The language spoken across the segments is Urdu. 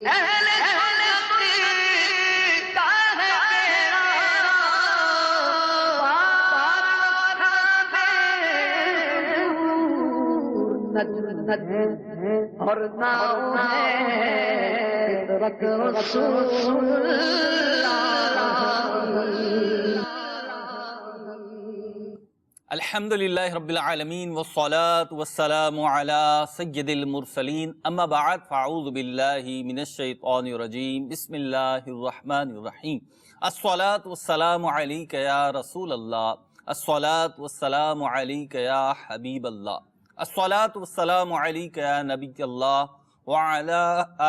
اہل جنت کا ہے اور نام ہے ترک رسول الحمدللہ رب العالمین والصلاة والسلام علی سید المرسلین اما بعد فاعوذ باللہ من الشیطان الرجیم بسم اللہ الرحمن الرحیم الصلاة والسلام علیک یا رسول اللہ الصلاة والسلام علیک یا حبیب اللہ الصلاة والسلام علیک یا نبی اللہ وعلی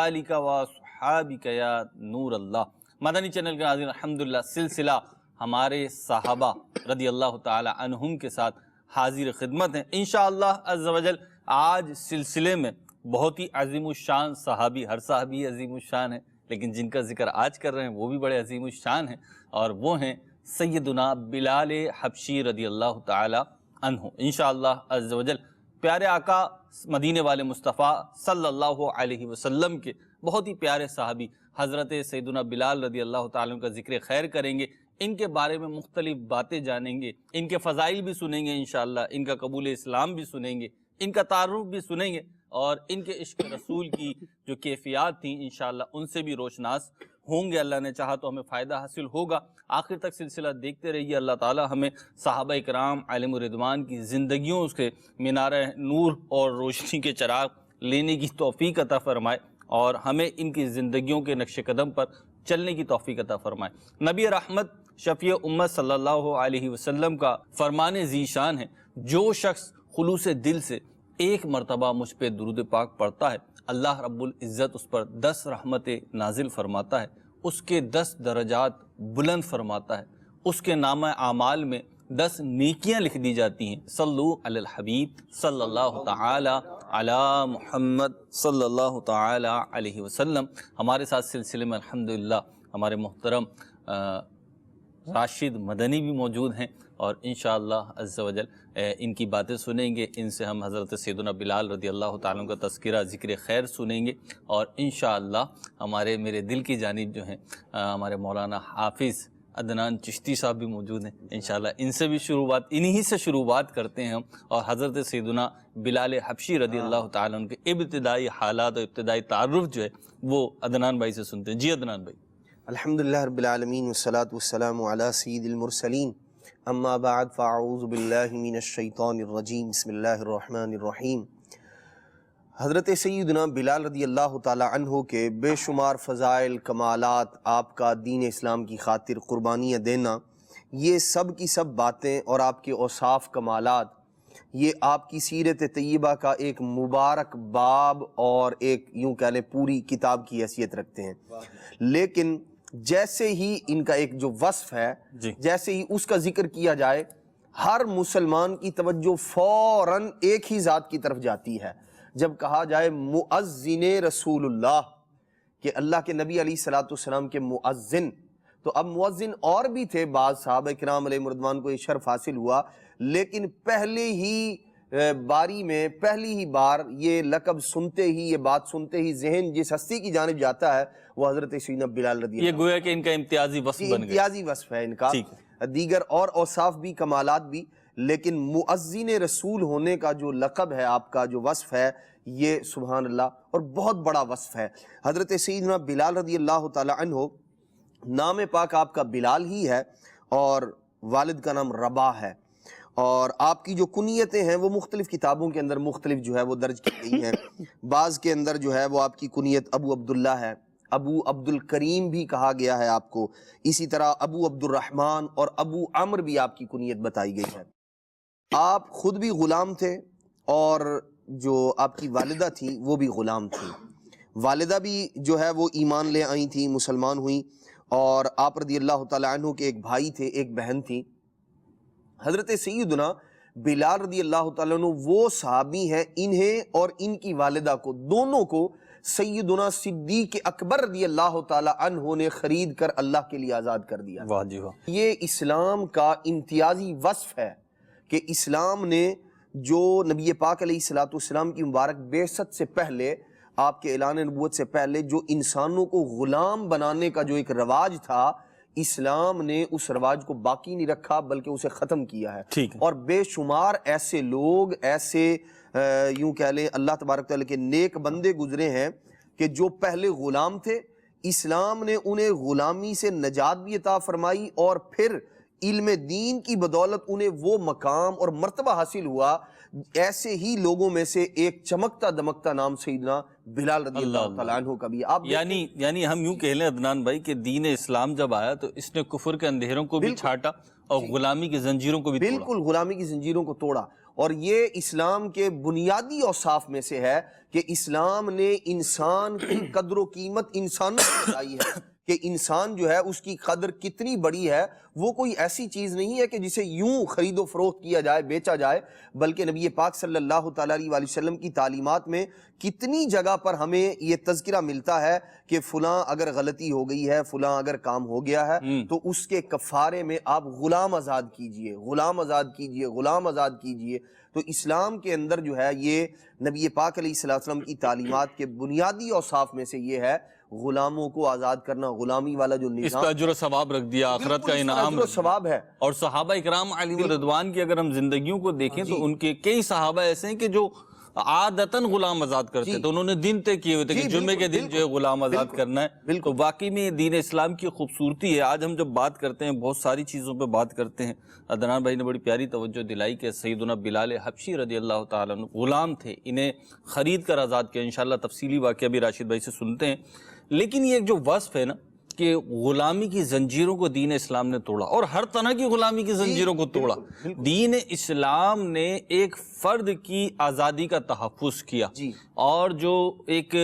آلک وصحابک یا نور اللہ۔ مدنی چینل کے ناظرین، الحمدللہ سلسلہ ہمارے صحابہ رضی اللہ تعالی عنہم کے ساتھ حاضر خدمت ہیں انشاءاللہ عز و جل۔ آج سلسلے میں بہت ہی عظیم الشان صحابی، ہر صحابی عظیم الشان ہے، لیکن جن کا ذکر آج کر رہے ہیں وہ بھی بڑے عظیم الشان ہیں، اور وہ ہیں سیدنا بلال حبشی رضی اللہ تعالی عنہ انشاءاللہ عز و جل۔ پیارے آقا مدینے والے مصطفیٰ صلی اللہ علیہ وسلم کے بہت ہی پیارے صحابی حضرت سیدنا بلال رضی اللہ تعالیٰ عنہ کا ذکر خیر کریں گے، ان کے بارے میں مختلف باتیں جانیں گے، ان کے فضائل بھی سنیں گے انشاءاللہ، ان کا قبول اسلام بھی سنیں گے، ان کا تعارف بھی سنیں گے، اور ان کے عشق رسول کی جو کیفیات تھیں انشاءاللہ ان سے بھی روشناس ہوں گے۔ اللہ نے چاہا تو ہمیں فائدہ حاصل ہوگا۔ آخر تک سلسلہ دیکھتے رہیے۔ اللہ تعالی ہمیں صحابہ اکرام علیہم الرضوان کی زندگیوں اس کے مینارہ نور اور روشنی کے چراغ لینے کی توفیق عطا فرمائے، اور ہمیں ان کی زندگیوں کے نقش قدم پر چلنے کی توفیق عطا فرمائے۔ نبی رحمت شفیع امت صلی اللہ علیہ وسلم کا فرمان ذیشان ہے، جو شخص خلوص دل سے ایک مرتبہ مجھ پہ درود پاک پڑھتا ہے، اللہ رب العزت اس پر 10 رحمتیں نازل فرماتا ہے، اس کے 10 درجات بلند فرماتا ہے، اس کے نامہ اعمال میں 10 نیکیاں لکھ دی جاتی ہیں۔ صلو علی الحبیب صلی اللہ تعالی علی محمد صلی اللہ تعالی علیہ وسلم۔ ہمارے ساتھ سلسلے میں الحمدللہ ہمارے محترم راشد مدنی بھی موجود ہیں، اور انشاءاللہ عز و جل ان کی باتیں سنیں گے، ان سے ہم حضرت سیدنا بلال رضی اللہ تعالیٰ عنہ کا تذکرہ ذکر خیر سنیں گے، اور انشاءاللہ میرے دل کی جانب جو ہیں ہمارے مولانا حافظ عدنان چشتی صاحب بھی موجود ہیں انشاءاللہ، ان سے بھی انہی سے شروعات کرتے ہیں ہم، اور حضرت سیدنا بلال حبشی رضی اللہ تعالیٰ عنہ کے ابتدائی حالات اور ابتدائی تعارف جو ہے وہ عدنان بھائی سے سنتے ہیں۔ جی عدنان بھائی۔ الحمدللہ رب العالمین والصلاة والسلام علی سید المرسلین، اما بعد فاعوذ باللہ من الشیطان الرجیم، بسم اللہ الرحمن الرحیم۔ حضرت سیدنا بلال رضی اللہ تعالی عنہ کے بے شمار فضائل، کمالات، آپ کا دین اسلام کی خاطر قربانیاں دینا، یہ سب کی سب باتیں اور آپ کے اوصاف کمالات، یہ آپ کی سیرت طیبہ کا ایک مبارک باب اور ایک یوں کہہ لیں پوری کتاب کی حیثیت رکھتے ہیں۔ لیکن جیسے ہی ان کا ایک جو وصف ہے، جیسے ہی اس کا ذکر کیا جائے، ہر مسلمان کی توجہ فوراً ایک ہی ذات کی طرف جاتی ہے۔ جب کہا جائے مؤذن رسول اللہ، کہ اللہ کے نبی علیہ السلام کے مؤذن، تو اب مؤذن اور بھی تھے، بعض صحابہ کرام علیہ رضوان کو یہ شرف حاصل ہوا، لیکن پہلے ہی باری میں پہلی ہی بار یہ لقب سنتے ہی، یہ بات سنتے ہی ذہن جس ہستی کی جانب جاتا ہے وہ حضرت سیدنا بلال رضی اللہ۔ یہ گویا کہ ان کا امتیازی وصف بن گیا، امتیازی وصف ہے ان کا، دیگر اور اوصاف بھی، کمالات بھی، لیکن مؤذن رسول ہونے کا جو لقب ہے، آپ کا جو وصف ہے، یہ سبحان اللہ اور بہت بڑا وصف ہے۔ حضرت سیدنا بلال رضی اللہ تعالی عنہ، نام پاک آپ کا بلال ہی ہے، اور والد کا نام رباح ہے، اور آپ کی جو کنیتیں ہیں وہ مختلف کتابوں کے اندر مختلف جو ہے وہ درج کی گئی ہیں۔ بعض کے اندر جو ہے وہ آپ کی کنیت ابو عبداللہ ہے، ابو عبد الکریم بھی کہا گیا ہے آپ کو، اسی طرح ابو عبد الرحمن اور ابو عمر بھی آپ کی کنیت بتائی گئی ہے۔ آپ خود بھی غلام تھے، اور جو آپ کی والدہ تھی وہ بھی غلام تھی۔ والدہ بھی جو ہے وہ ایمان لے آئی تھی، مسلمان ہوئیں، اور آپ رضی اللہ تعالیٰ عنہ کے ایک بھائی تھے، ایک بہن تھی۔ حضرت سیدنا بلال رضی اللہ تعالیٰ عنہ وہ صحابی ہیں، انہیں اور ان کی والدہ کو، دونوں کو سیدنا صدیق اکبر رضی اللہ تعالیٰ عنہ نے خرید کر اللہ کے لیے آزاد کر دیا۔ واہ جی واہ۔ یہ اسلام کا امتیازی وصف ہے کہ اسلام نے جو نبی پاک علیہ السلام کی مبارک بعثت سے پہلے آپ کے اعلان نبوت سے پہلے جو انسانوں کو غلام بنانے کا جو ایک رواج تھا، اسلام نے اس رواج کو باقی نہیں رکھا بلکہ اسے ختم کیا ہے۔ اور بے شمار ایسے لوگ، ایسے یوں کہہ لیں اللہ تبارک تعالیٰ کے نیک بندے گزرے ہیں کہ جو پہلے غلام تھے، اسلام نے انہیں غلامی سے نجات بھی عطا فرمائی، اور پھر علم دین کی بدولت انہیں وہ مقام اور مرتبہ حاصل ہوا۔ ایسے ہی لوگوں میں سے ایک چمکتا دمکتا نام سیدنا بلال رضی اللہ تعالیٰ عنہ کا بھی۔ یعنی ہم یوں کہہ لیں عدنان بھائی کہ دین اسلام جب آیا تو اس نے کفر کے اندھیروں کو بھی چھاٹا اور غلامی کی زنجیروں کو بھی توڑا۔ بالکل، غلامی کی زنجیروں کو توڑا، اور یہ اسلام کے بنیادی اوصاف میں سے ہے کہ اسلام نے انسان کی قدر و قیمت انسانوں کو بتائی ہے کہ انسان جو ہے اس کی قدر کتنی بڑی ہے۔ وہ کوئی ایسی چیز نہیں ہے کہ جسے یوں خرید و فروخت کیا جائے، بیچا جائے، بلکہ نبی پاک صلی اللہ تعالیٰ علیہ وسلم کی تعلیمات میں کتنی جگہ پر ہمیں یہ تذکرہ ملتا ہے کہ فلاں اگر غلطی ہو گئی ہے، فلاں اگر کام ہو گیا ہے تو اس کے کفارے میں آپ غلام آزاد کیجئے، غلام آزاد کیجئے، غلام آزاد کیجئے۔ تو اسلام کے اندر جو ہے یہ نبی پاک علیہ السلام کی تعلیمات کے بنیادی اوصاف میں سے یہ ہے غلاموں کو آزاد کرنا، غلامی والا جو نظام، اس کا اجر و ثواب رکھ دیا، آخرت کا انعام اجر و ثواب ہے۔ اور صحابہ اکرام علیہ رضوان کی اگر ہم زندگیوں کو دیکھیں تو ان کے کئی صحابہ ایسے ہیں کہ جو عادتاً غلام آزاد کرتے تھے، انہوں نے دن طے کیے ہوئے تھے کہ جمعے کے دن جو ہے غلام آزاد کرنا ہے۔ تو واقعی میں دین اسلام کی خوبصورتی ہے۔ آج ہم جب بات کرتے ہیں بہت ساری چیزوں پہ بات کرتے ہیں، عدنان بھائی نے بڑی پیاری توجہ دلائی کہ سیدنا بلال حبشی رضی اللہ تعالیٰ عنہ غلام تھے، انہیں خرید کر آزاد کیا۔ انشاءاللہ تفصیلی واقعہ بھی راشد بھائی سے سنتے ہیں، لیکن یہ جو وصف ہے نا کہ غلامی کی زنجیروں کو دین اسلام نے توڑا، اور ہر طرح کی غلامی کی زنجیروں کو توڑا۔ دین اسلام نے ایک فرد کی آزادی کا تحفظ کیا، اور جو ایک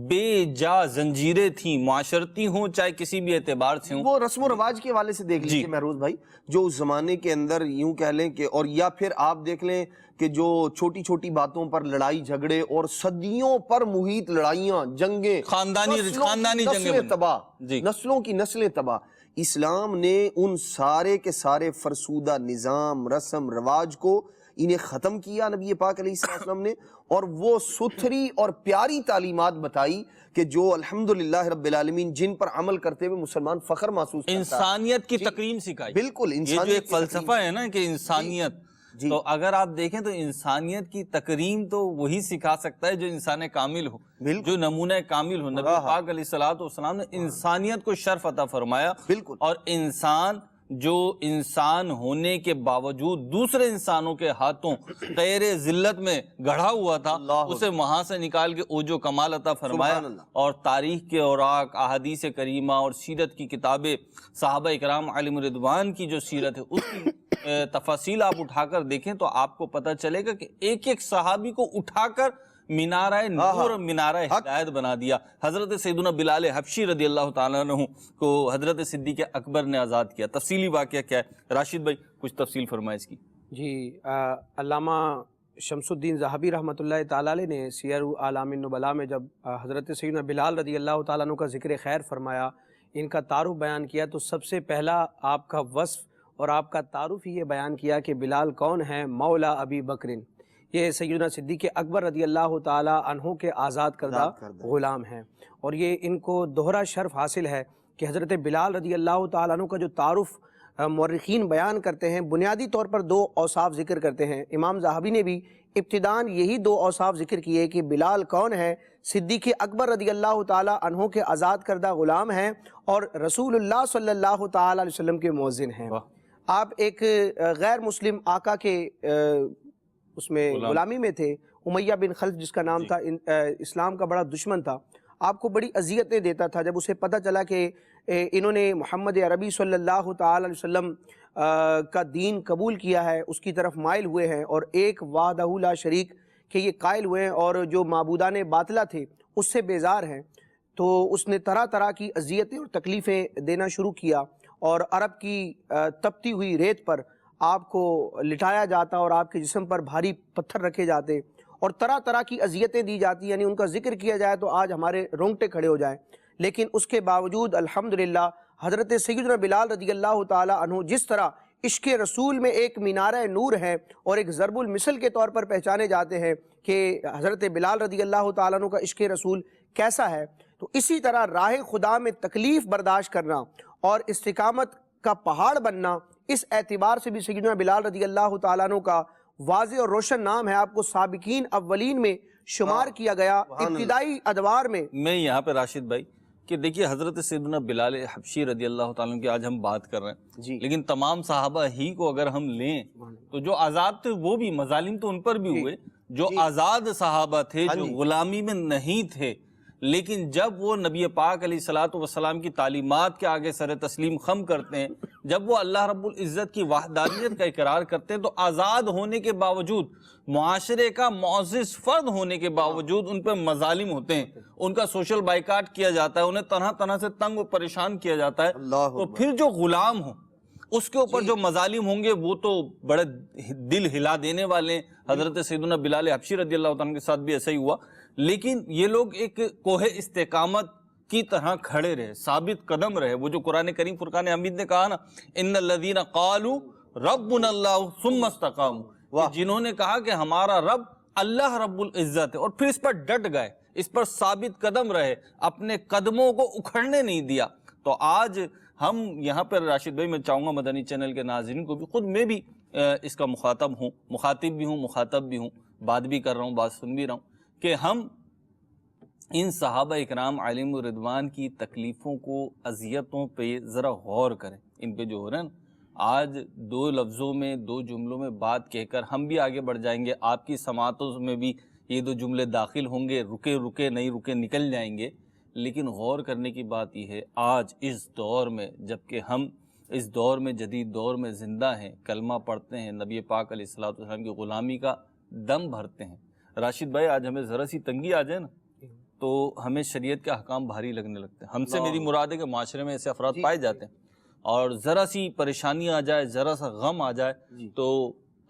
بے جا زنجیریں تھیں، معاشرتی ہوں چاہے کسی بھی اعتبار سے ہوں، وہ رسم و رواج کے حوالے سے دیکھ لیجیے محروز بھائی، جو اس زمانے کے اندر یوں کہہ لیں کہ، اور یا پھر آپ دیکھ لیں کہ جو چھوٹی چھوٹی باتوں پر لڑائی جھگڑے اور صدیوں پر محیط لڑائیاں، جنگیں، خاندانی جنگیں تباہ، نسلوں کی نسلیں تباہ، اسلام نے ان سارے کے سارے فرسودہ نظام، رسم رواج کو انہیں ختم کیا نبی پاک علیہ السلام نے، اور وہ ستھری اور پیاری تعلیمات بتائی کہ جو الحمدللہ رب العالمین جن پر عمل کرتے ہوئے مسلمان فخر محسوس کرتا ہے۔ انسانیت کی تکریم سکھائی۔ بالکل، یہ جو ایک فلسفہ ہے نا کہ انسانیت، تو اگر آپ دیکھیں تو انسانیت کی تکریم تو وہی سکھا سکتا ہے جو انسان کامل ہو، جو نمونہ کامل ہو۔ نبی پاک علیہ السلام نے انسانیت کو شرف عطا فرمایا، اور انسان جو انسان ہونے کے باوجود دوسرے انسانوں کے ہاتھوں غیر ذلت میں گڑھا ہوا تھا، اسے وہاں سے نکال کے اوج و کمال عطا فرمایا۔ اور تاریخ کے اوراق، احادیث کریمہ اور سیرت کی کتابیں، صحابہ اکرام علیہم رضوان کی جو سیرت ہے اس کی تفاصیل آپ اٹھا کر دیکھیں تو آپ کو پتہ چلے گا کہ ایک ایک صحابی کو اٹھا کر مینارہ نور اور مینارہ ہدایت بنا دیا۔ حضرت سیدنا بلال حبشی رضی اللہ تعالیٰ عنہ کو حضرت صدیق اکبر نے آزاد کیا۔ تفصیلی واقعہ کیا ہے راشد بھائی، کچھ تفصیل فرمائے اس کی۔ جی، علامہ شمس الدین ذہبی رحمۃ اللہ تعالیٰ علیہ نے سیر اعلام النبلاء میں جب حضرت سیدنا بلال رضی اللہ تعالیٰ عنہ کا ذکر خیر فرمایا، ان کا تعارف بیان کیا، تو سب سے پہلا آپ کا وصف اور آپ کا تعارف یہ بیان کیا کہ بلال کون ہے؟ مولا ابی بکر، یہ سیدنا صدیق اکبر رضی اللہ تعالیٰ عنہ کے آزاد کردہ غلام ہیں۔ اور یہ ان کو دوہرا شرف حاصل ہے کہ حضرت بلال رضی اللہ تعالیٰ عنہ کا جو تعارف مورخین بیان کرتے ہیں، بنیادی طور پر دو اوصاف ذکر کرتے ہیں۔ امام ذہبی نے بھی ابتداً یہی دو اوصاف ذکر کیے کہ بلال کون ہے؟ صدیق اکبر رضی اللہ تعالیٰ عنہ کے آزاد کردہ غلام ہیں، اور رسول اللہ صلی اللہ تعالیٰ علیہ وسلم کے مؤذن ہیں۔ آپ ایک غیر مسلم آقا کے اس میں غلامی میں تھے، امیہ بن خلف جس کا نام تھا، اسلام کا بڑا دشمن تھا، آپ کو بڑی اذیتیں دیتا تھا۔ جب اسے پتہ چلا کہ انہوں نے محمد عربی صلی اللہ تعالی علیہ وسلم کا دین قبول کیا ہے، اس کی طرف مائل ہوئے ہیں، اور ایک وحدہ لا شریک کہ یہ قائل ہوئے ہیں، اور جو معبودان باطلہ تھے اس سے بیزار ہیں، تو اس نے طرح طرح کی اذیتیں اور تکلیفیں دینا شروع کیا، اور عرب کی تپتی ہوئی ریت پر آپ کو لٹایا جاتا اور آپ کے جسم پر بھاری پتھر رکھے جاتے اور طرح طرح کی اذیتیں دی جاتی، یعنی ان کا ذکر کیا جائے تو آج ہمارے رونگٹے کھڑے ہو جائیں۔ لیکن اس کے باوجود الحمدللہ حضرت سیدنا بلال رضی اللہ تعالی عنہ جس طرح عشق رسول میں ایک مینارہ نور ہے اور ایک ضرب المثل کے طور پر پہچانے جاتے ہیں، کہ حضرت بلال رضی اللہ تعالیٰ عنہ کا عشق رسول کیسا ہے، تو اسی طرح راہ خدا میں تکلیف برداشت کرنا اور استقامت کا پہاڑ بننا، اس اعتبار سے بھی سیدنا بلال رضی اللہ تعالیٰ عنہ کا واضح اور روشن نام ہے، آپ کو سابقین اولین میں شمار کیا گیا ابتدائی ادوار میں۔ میں یہاں پہ راشد بھائی کہ دیکھیے حضرت سیدنا بلال حبشی رضی اللہ تعالیٰ عنہ کی آج ہم بات کر رہے ہیں جی، لیکن تمام صحابہ ہی کو اگر ہم لیں تو جو آزاد تھے وہ بھی مظالم تو ان پر بھی ہوئے، جو آزاد صحابہ تھے جو غلامی میں نہیں تھے، لیکن جب وہ نبی پاک علیہ الصلوۃ والسلام کی تعلیمات کے آگے سر تسلیم خم کرتے ہیں، جب وہ اللہ رب العزت کی وحدانیت کا اقرار کرتے ہیں، تو آزاد ہونے کے باوجود، معاشرے کا معزز فرد ہونے کے باوجود ان پہ مظالم ہوتے ہیں، ان کا سوشل بائیکاٹ کیا جاتا ہے، انہیں طرح طرح سے تنگ و پریشان کیا جاتا ہے، تو پھر جو غلام ہوں اس کے اوپر جو مظالم ہوں گے وہ تو بڑے دل ہلا دینے والے ہیں۔ حضرت سیدنا بلال حبشی رضی اللہ تعالیٰ کے ساتھ بھی ایسا ہی ہوا، لیکن یہ لوگ ایک کوہ استقامت کی طرح کھڑے رہے، ثابت قدم رہے۔ وہ جو قرآن کریم فرقان حمید نے کہا نا، ان الذین قالوا ربنا اللہ ثم استقاموا، جنہوں نے کہا کہ ہمارا رب اللہ رب العزت ہے اور پھر اس پر ڈٹ گئے، اس پر ثابت قدم رہے، اپنے قدموں کو اکھڑنے نہیں دیا۔ تو آج ہم یہاں پر راشد بھائی، میں چاہوں گا مدنی چینل کے ناظرین کو بھی، خود میں بھی اس کا مخاطب بھی ہوں، مخاطب بھی ہوں، بات بھی کر رہا ہوں، بات سن بھی رہا ہوں، کہ ہم ان صحابہ اکرام علیہم الرضوان کی تکلیفوں کو، اذیتوں پہ ذرا غور کریں، ان پہ جو ہو رہا ہے نا۔ آج دو لفظوں میں، دو جملوں میں بات کہہ کر ہم بھی آگے بڑھ جائیں گے، آپ کی سماعتوں میں بھی یہ دو جملے داخل ہوں گے، رکے رکے نہیں رکے نکل جائیں گے، لیکن غور کرنے کی بات یہ ہے، آج اس دور میں، جبکہ ہم اس دور میں، جدید دور میں زندہ ہیں، کلمہ پڑھتے ہیں، نبی پاک علیہ الصلوۃ والسلام کی غلامی کا دم بھرتے ہیں، راشد بھائی آج ہمیں ذرا سی تنگی آ جائے نا تو ہمیں شریعت کے احکام بھاری لگنے لگتے ہیں۔ ہم سے میری مراد ہے کہ معاشرے میں ایسے افراد پائے جاتے ہیں، اور ذرا سی پریشانی آ جائے، ذرا سا غم آ جائے تو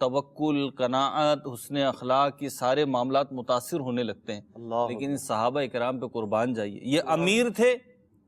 توکل، قناعت، حسن اخلاق، یہ سارے معاملات متاثر ہونے لگتے ہیں۔ لیکن اس صحابہ اکرام پہ قربان جائیے، یہ امیر تھے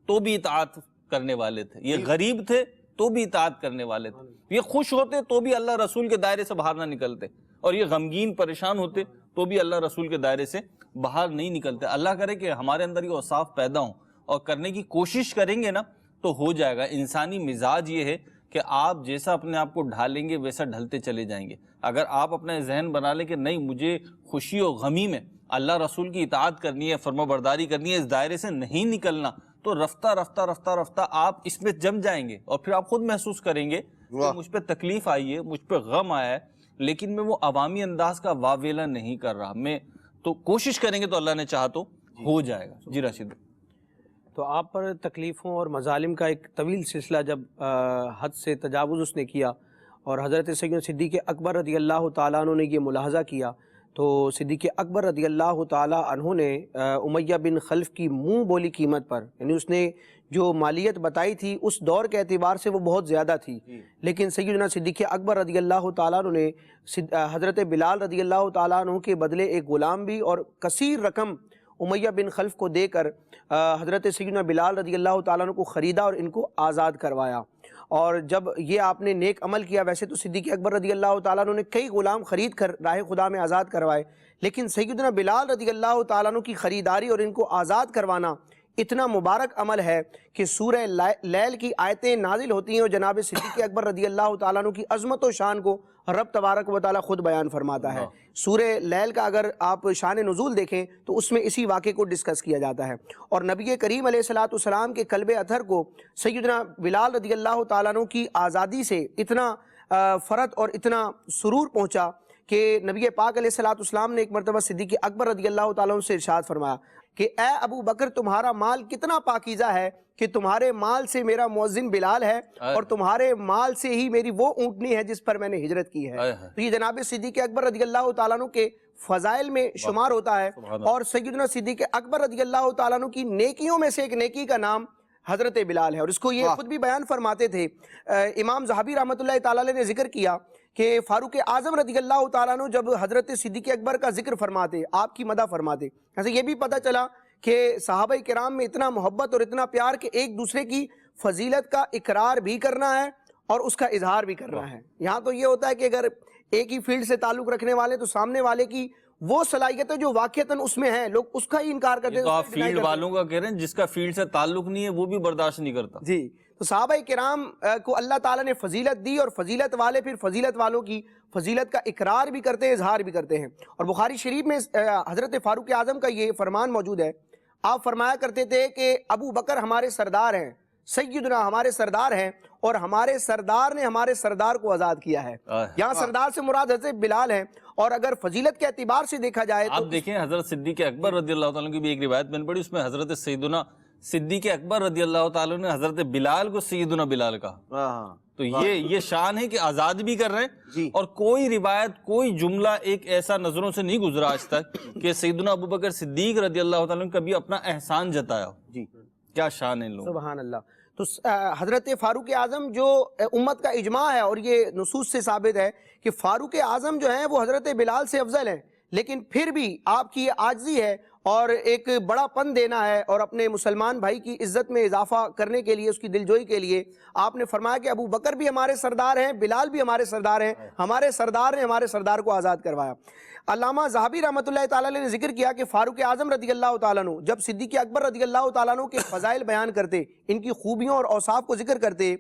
تو بھی اطاعت کرنے والے تھے، یہ غریب تھے تو بھی اطاعت کرنے والے تھے، یہ خوش ہوتے تو بھی اللہ رسول کے دائرے سے باہر نہ نکلتے، اور یہ غمگین پریشان ہوتے تو بھی اللہ رسول کے دائرے سے باہر نہیں نکلتے۔ اللہ کرے کہ ہمارے اندر یہ اوصاف پیدا ہوں اور کرنے کی کوشش کریں گے نا تو ہو جائے گا۔ انسانی مزاج یہ ہے کہ آپ جیسا اپنے آپ کو ڈھالیں گے ویسا ڈھلتے چلے جائیں گے۔ اگر آپ اپنا ذہن بنا لیں کہ نہیں، مجھے خوشی و غمی میں اللہ رسول کی اطاعت کرنی ہے، فرما برداری کرنی ہے، اس دائرے سے نہیں نکلنا، تو رفتہ رفتہ رفتہ رفتہ آپ اس میں جم جائیں گے، اور پھر آپ خود محسوس کریں گے کہ مجھ پہ تکلیف آئی ہے، مجھ پہ غم آیا ہے، لیکن میں وہ عوامی انداز کا واویلا نہیں کر رہا، میں تو کوشش کریں گے تو اللہ نے چاہا تو ہو جائے گا۔ جی راشد۔ تو آپ پر تکلیفوں اور مظالم کا ایک طویل سلسلہ جب حد سے تجاوز اس نے کیا، اور حضرت سیدنا صدیق اکبر رضی اللہ تعالیٰ عنہ نے یہ ملاحظہ کیا، تو صدیق اکبر رضی اللہ تعالیٰ عنہ نے امیہ بن خلف کی منہ بولی قیمت پر، یعنی اس نے جو مالیت بتائی تھی اس دور کے اعتبار سے وہ بہت زیادہ تھی، لیکن سیدنا صدیق اکبر رضی اللہ تعالیٰ عنہ نے حضرت بلال رضی اللہ تعالیٰ عنہ کے بدلے ایک غلام بھی اور کثیر رقم امیہ بن خلف کو دے کر حضرت سیدنا بلال رضی اللہ تعالیٰ عنہ کو خریدا اور ان کو آزاد کروایا۔ اور جب یہ آپ نے نیک عمل کیا، ویسے تو صدیق اکبر رضی اللہ تعالیٰ عنہ نے کئی غلام خرید کر راہ خدا میں آزاد کروائے، لیکن سیدنا بلال رضی اللہ تعالیٰ عنہ کی خریداری اور ان کو آزاد کروانا اتنا مبارک عمل ہے کہ سورہ لیل کی آیتیں نازل ہوتی ہیں اور جناب صدیق اکبر رضی اللہ تعالیٰ عنہ کی عظمت و شان کو رب تبارک و تعالیٰ خود بیان فرماتا ہے۔ سورہ لیل کا اگر آپ شان نزول دیکھیں تو اس میں اسی واقعے کو ڈسکس کیا جاتا ہے، اور نبی کریم علیہ السلام کے قلب اطہر کو سیدنا بلال رضی اللہ تعالیٰ عنہ کی آزادی سے اتنا فرحت اور اتنا سرور پہنچا کہ نبی پاک علیہ السلام نے ایک مرتبہ صدیق اکبر رضی اللہ تعالیٰ عنہ سے ارشاد فرمایا کہ اے ابو بکر، تمہارا مال کتنا پاکیزہ ہے کہ تمہارے مال سے میرا مؤذن بلال ہے، اور تمہارے مال سے ہی میری وہ اونٹنی ہے جس پر میں نے ہجرت کی ہے۔ تو یہ جناب صدیق اکبر رضی اللہ تعالیٰ عنہ کے فضائل میں شمار ہوتا ہے، اور سیدنا صدیق اکبر رضی اللہ تعالیٰ عنہ کی نیکیوں میں سے ایک نیکی کا نام حضرت بلال ہے، اور اس کو یہ خود بھی بیان فرماتے تھے۔ امام ذہبی رحمۃ اللہ تعالیٰ علیہ نے ذکر کیا کہ فاروق اعظم رضی اللہ تعالیٰ عنہ جب حضرت صدیق اکبر کا ذکر فرماتے، آپ کی مدح فرماتے، ایسے یہ بھی پتہ چلا کہ صحابہ کرام میں اتنا محبت اور اتنا پیار کہ ایک دوسرے کی فضیلت کا اقرار بھی کرنا ہے اور اس کا اظہار بھی کرنا ہے۔ یہاں تو یہ ہوتا ہے کہ اگر ایک ہی فیلڈ سے تعلق رکھنے والے تو سامنے والے کی وہ صلاحیتیں جو واقعتاً اس میں ہیں لوگ اس کا ہی انکار کرتے ہیں. تو آپ فیلڈ والوں کا کہہ رہے ہیں، جس کا فیلڈ سے تعلق نہیں ہے وہ بھی برداشت نہیں کرتا. جی. تو صحابہ کرام کو اللہ تعالیٰ نے فضیلت دی، اور فضیلت والے پھر فضیلت والوں کی فضیلت کا اقرار بھی کرتے ہیں، اظہار بھی کرتے ہیں. اور بخاری شریف میں حضرت فاروق اعظم کا یہ فرمان موجود ہے. آپ فرمایا کرتے تھے کہ ابو بکر ہمارے سردار ہیں، سیدنا ہمارے سردار ہیں، اور ہمارے سردار نے ہمارے سردار کو آزاد کیا ہے. یہاں سردار سے مراد حضرت بلال ہیں. اور اگر فضیلت کے اعتبار سے دیکھا جائے تو آپ دیکھیں حضرت صدیق اکبر رضی اللہ تعالیٰ کی بھی ایک روایت میں نے پڑھی، اس میں حضرت سیدنا صدیق اکبر رضی اللہ تعالیٰ نے حضرت بلال کو سیدنا بلال کہا. تو یہ شان ہے کہ آزاد بھی کر رہے ہیں. اور کوئی روایت، کوئی جملہ ایک ایسا نظروں سے نہیں گزرا آج تک کہ سیدنا ابوبکر صدیق رضی اللہ تعالیٰ نے کبھی اپنا احسان جتایا. جی کیا شان ہے ان لوگوں. سبحان اللہ. تو حضرت فاروق اعظم جو امت کا اجماع ہے، اور یہ نصوص سے ثابت ہے کہ فاروق اعظم جو ہیں وہ حضرت بلال سے افضل ہیں، لیکن پھر بھی آپ کی یہ عاجزی ہے اور ایک بڑا پن دینا ہے، اور اپنے مسلمان بھائی کی عزت میں اضافہ کرنے کے لیے، اس کی دلجوئی کے لیے آپ نے فرمایا کہ ابو بکر بھی ہمارے سردار ہیں، بلال بھی ہمارے سردار ہیں، ہمارے سردار نے ہمارے سردار کو آزاد کروایا. علامہ ذہبی رحمۃ اللہ تعالیٰ نے ذکر کیا کہ فاروق اعظم رضی اللہ تعالیٰ عنہ جب صدیق اکبر رضی اللہ تعالیٰ عنہ کے فضائل بیان کرتے، ان کی خوبیوں اور اوصاف کو ذکر کرتے،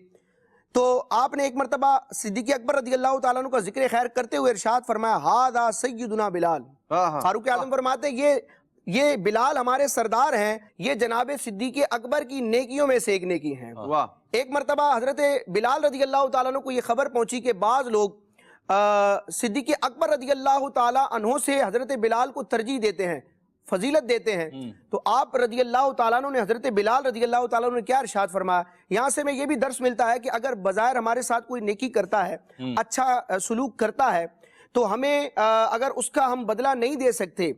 تو آپ نے ایک مرتبہ صدیق اکبر رضی اللہ تعالیٰ عنہ کا ذکر خیر کرتے ہوئے ارشاد فرمایا ھذا سیدنا بلال. فاروق اعظم فرماتے یہ بلال ہمارے سردار ہیں، یہ جناب صدیق اکبر کی نیکیوں میں سے ایک نیکی ہیں. ایک مرتبہ حضرت بلال رضی اللہ تعالیٰ عنہ کو یہ خبر پہنچی کہ بعض لوگ صدیق اکبر رضی اللہ تعالیٰ عنہ سے حضرت بلال کو ترجیح دیتے ہیں، فضیلت دیتے ہیں. تو آپ رضی اللہ تعالیٰ عنہ نے حضرت بلال رضی اللہ تعالیٰ عنہ نے کیا ارشاد فرمایا. یہاں سے میں یہ بھی درس ملتا ہے کہ اگر بظاہر ہمارے ساتھ کوئی نیکی کرتا ہے، اچھا سلوک کرتا ہے، تو ہمیں اگر اس کا ہم بدلہ نہیں دے سکتے،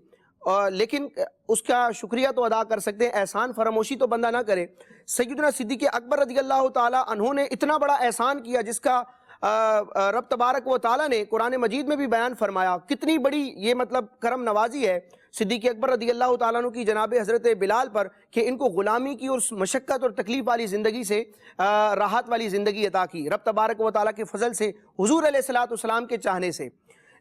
لیکن اس کا شکریہ تو ادا کر سکتے ہیں، احسان فراموشی تو بندہ نہ کرے. سیدنا صدیق اکبر رضی اللہ تعالیٰ عنہ نے اتنا بڑا احسان کیا جس کا رب تبارک و تعالیٰ نے قرآن مجید میں بھی بیان فرمایا. کتنی بڑی یہ مطلب کرم نوازی ہے صدیق اکبر رضی اللہ تعالیٰ عنہ کی جناب حضرت بلال پر کہ ان کو غلامی کی اور مشقت اور تکلیف والی زندگی سے راحت والی زندگی عطا کی، رب تبارک و تعالیٰ کے فضل سے، حضور علیہ الصلوۃ والسلام کے چاہنے سے.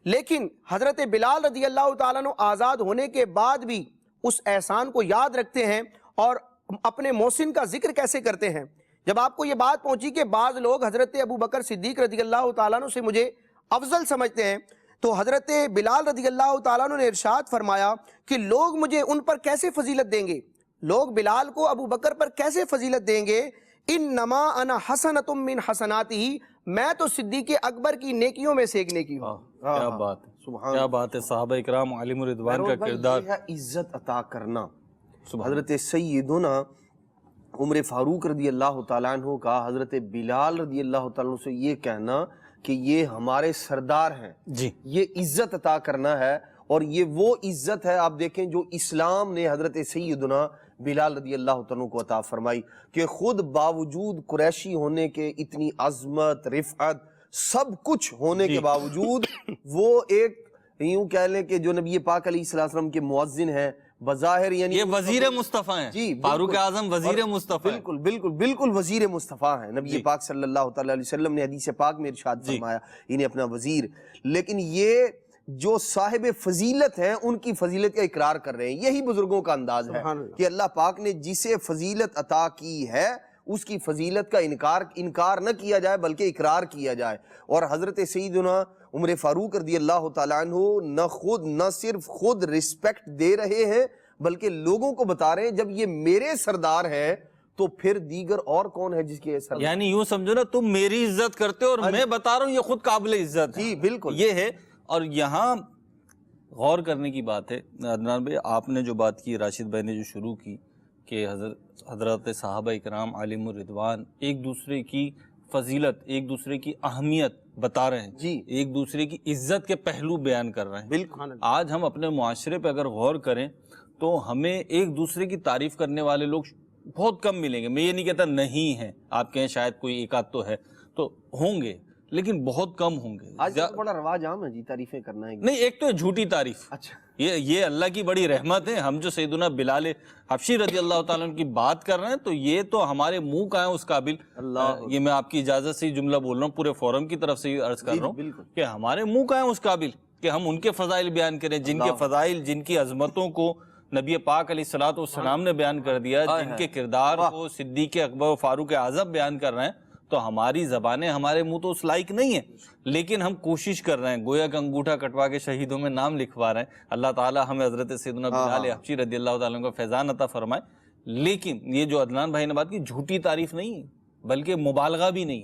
لیکن حضرت بلال رضی اللہ تعالیٰ عنہ آزاد ہونے کے بعد بھی اس احسان کو یاد رکھتے ہیں اور اپنے محسن کا ذکر کیسے کرتے ہیں. جب آپ کو یہ بات پہنچی کہ بعض لوگ حضرت ابو بکر صدیق رضی اللہ تعالیٰ عنہ سے مجھے افضل سمجھتے ہیں، تو حضرت بلال رضی اللہ تعالیٰ عنہ نے ارشاد فرمایا کہ لوگ مجھے ان پر کیسے فضیلت دیں گے، لوگ بلال کو ابو بکر پر کیسے فضیلت دیں گے. انما انا حسنۃ من حسناتہ، میں تو صدیق اکبر کی نیکیوں میں سے ایک نیکی ہوں. کیا بات ہے، کیا بات ہے. صحابہ اکرام علیہم الرضوان کا کردار، یہ ہے عزت عطا کرنا. حضرت سیدنا عمر فاروق رضی اللہ تعالیٰ عنہ کا حضرت بلال رضی اللہ تعالیٰ عنہ سے یہ کہنا کہ یہ ہمارے سردار ہیں، جی یہ عزت عطا کرنا ہے. اور یہ وہ عزت ہے، آپ دیکھیں، جو اسلام نے حضرت سیدنا بلال رضی اللہ تعالیٰ کو عطا فرمائی کہ خود باوجود قریشی ہونے کے، اتنی عظمت، رفعت، سب کچھ ہونے کے باوجود وہ ایک یوں کہہ لیں کہ جو نبی پاک علیہ السلام کے مؤذن ہیں بظاہر، یعنی یہ وزیر مصطفیٰ ہیں. جی فاروق اعظم وزیر مصطفیٰ ہیں. بالکل بالکل بالکل وزیر مصطفیٰ ہیں. نبی پاک صلی اللہ تعالی علیہ وسلم نے حدیث پاک میں ارشاد فرمایا انہیں اپنا وزیر. لیکن یہ جو صاحب فضیلت ہیں ان کی فضیلت کا اقرار کر رہے ہیں. یہی بزرگوں کا انداز ہے کہ اللہ پاک نے جسے فضیلت عطا کی ہے اس کی فضیلت کا انکار نہ کیا جائے بلکہ اقرار کیا جائے. اور حضرت سیدنا عمر فاروق رضی اللہ تعالیٰ عنہ نہ صرف خود رسپیکٹ دے رہے ہیں بلکہ لوگوں کو بتا رہے ہیں جب یہ میرے سردار ہیں تو پھر دیگر اور کون ہے جس کے سردار. یعنی یوں سمجھو نا، تم میری عزت کرتے ہو اور میں بتا رہا ہوں یہ خود قابل عزت ہے. جی بالکل یہ ہے. اور یہاں غور کرنے کی بات ہے عدنان بھائی، آپ نے جو بات کی، راشد بھائی نے جو شروع کی کہ حضرت صحابہ اکرام علیہم الرضوان ایک دوسرے کی فضیلت، ایک دوسرے کی اہمیت بتا رہے ہیں، جی ایک دوسرے کی عزت کے پہلو بیان کر رہے ہیں. بالکل. آج ہم اپنے معاشرے پہ اگر غور کریں تو ہمیں ایک دوسرے کی تعریف کرنے والے لوگ بہت کم ملیں گے. میں یہ نہیں کہتا نہیں ہیں، آپ کہیں شاید کوئی ایک آدھ تو ہے، تو ہوں گے لیکن بہت کم ہوں گے. آج بڑا رواج عام ہے جی تعریفیں کرنا ہے. نہیں، ایک تو جھوٹی تعریف. اچھا، یہ اللہ کی بڑی رحمت ہے. ہم جو سیدنا بلال حبشی رضی اللہ تعالیٰ عنہ کی بات کر رہے ہیں تو یہ تو ہمارے منہ کا ہے اس قابل. یہ میں آپ کی اجازت سے جملہ بول رہا ہوں، پورے فورم کی طرف سے عرض کر رہا ہوں کہ ہمارے منہ کا ہے اس قابل. کہ ہم ان کے فضائل بیان کریں جن کے فضائل، جن کی عظمتوں کو نبی پاک علیہ الصلوۃ والسلام نے بیان کر دیا، جن کے کردار کو صدیق اکبر و فاروق اعظم بیان کر رہے ہیں، تو ہماری زبانیں، ہمارے منہ تو اس لائق نہیں ہیں، لیکن ہم کوشش کر رہے ہیں، گویا کہ انگوٹھا کٹوا کے شہیدوں میں نام لکھوا رہے ہیں۔ اللہ تعالیٰ ہمیں حضرت سیدنا بلال حبشی رضی اللہ تعالیٰ عنہ کا فیضان عطا فرمائے۔ لیکن یہ جو عدنان بھائی نے بات کی، جھوٹی تعریف نہیں ہے، بلکہ مبالغہ بھی نہیں،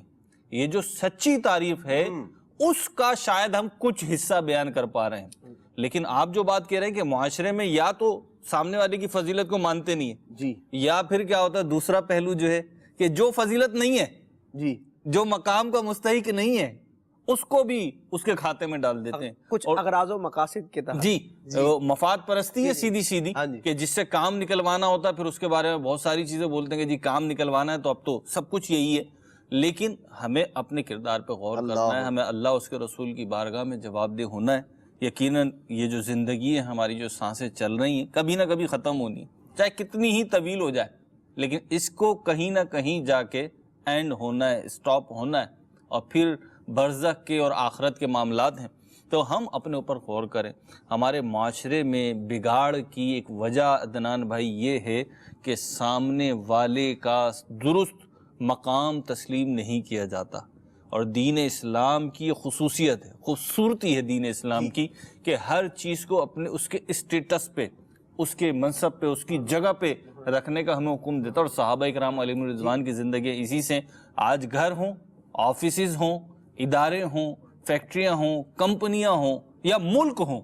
یہ جو سچی تعریف ہے اس کا شاید ہم کچھ حصہ بیان کر پا رہے ہیں۔ لیکن آپ جو بات کہہ رہے ہیں کہ معاشرے میں یا تو سامنے والے کی فضیلت کو مانتے نہیں ہیں جی، یا پھر کیا ہوتا ہے دوسرا پہلو جو ہے کہ جو فضیلت نہیں ہے، جی، جو مقام کا مستحق نہیں ہے، اس کو بھی اس کے کھاتے میں ڈال دیتے ہیں کچھ اغراض و مقاصد کے تحت۔ جی، مفاد پرستی ہے سیدھی سیدھی، کہ جس سے کام نکلوانا ہوتا ہے، پھر اس کے بارے میں بہت ساری چیزیں بولتے ہیں کہ جی کام نکلوانا ہے تو اب تو سب کچھ یہی ہے۔ لیکن ہمیں اپنے کردار پہ غور کرنا ہے، ہمیں اللہ اس کے رسول کی بارگاہ میں جواب دہ ہونا ہے۔ یقیناً یہ جو زندگی ہے ہماری، جو سانسیں چل رہی ہیں، کبھی نہ کبھی ختم ہونی، چاہے کتنی ہی طویل ہو جائے، لیکن اس کو کہیں نہ کہیں جا کے اینڈ ہونا ہے، اسٹاپ ہونا ہے، اور پھر برزخ کے اور آخرت کے معاملات ہیں۔ تو ہم اپنے اوپر غور کریں۔ ہمارے معاشرے میں بگاڑ کی ایک وجہ عدنان بھائی یہ ہے کہ سامنے والے کا درست مقام تسلیم نہیں کیا جاتا، اور دین اسلام کی یہ خصوصیت ہے، خوبصورتی ہے دین اسلام کی، کہ ہر چیز کو اپنے اس کے اسٹیٹس پہ، اس کے منصب پہ، اس کی جگہ پہ رکھنے کا ہمیں حکم دیتا۔ اور صحابہ کرام علیہم رضوان کی زندگی اسی سے، آج گھر ہوں، آفیسز ہوں، ادارے ہوں، فیکٹریاں ہوں، کمپنیاں ہوں، یا ملک ہوں،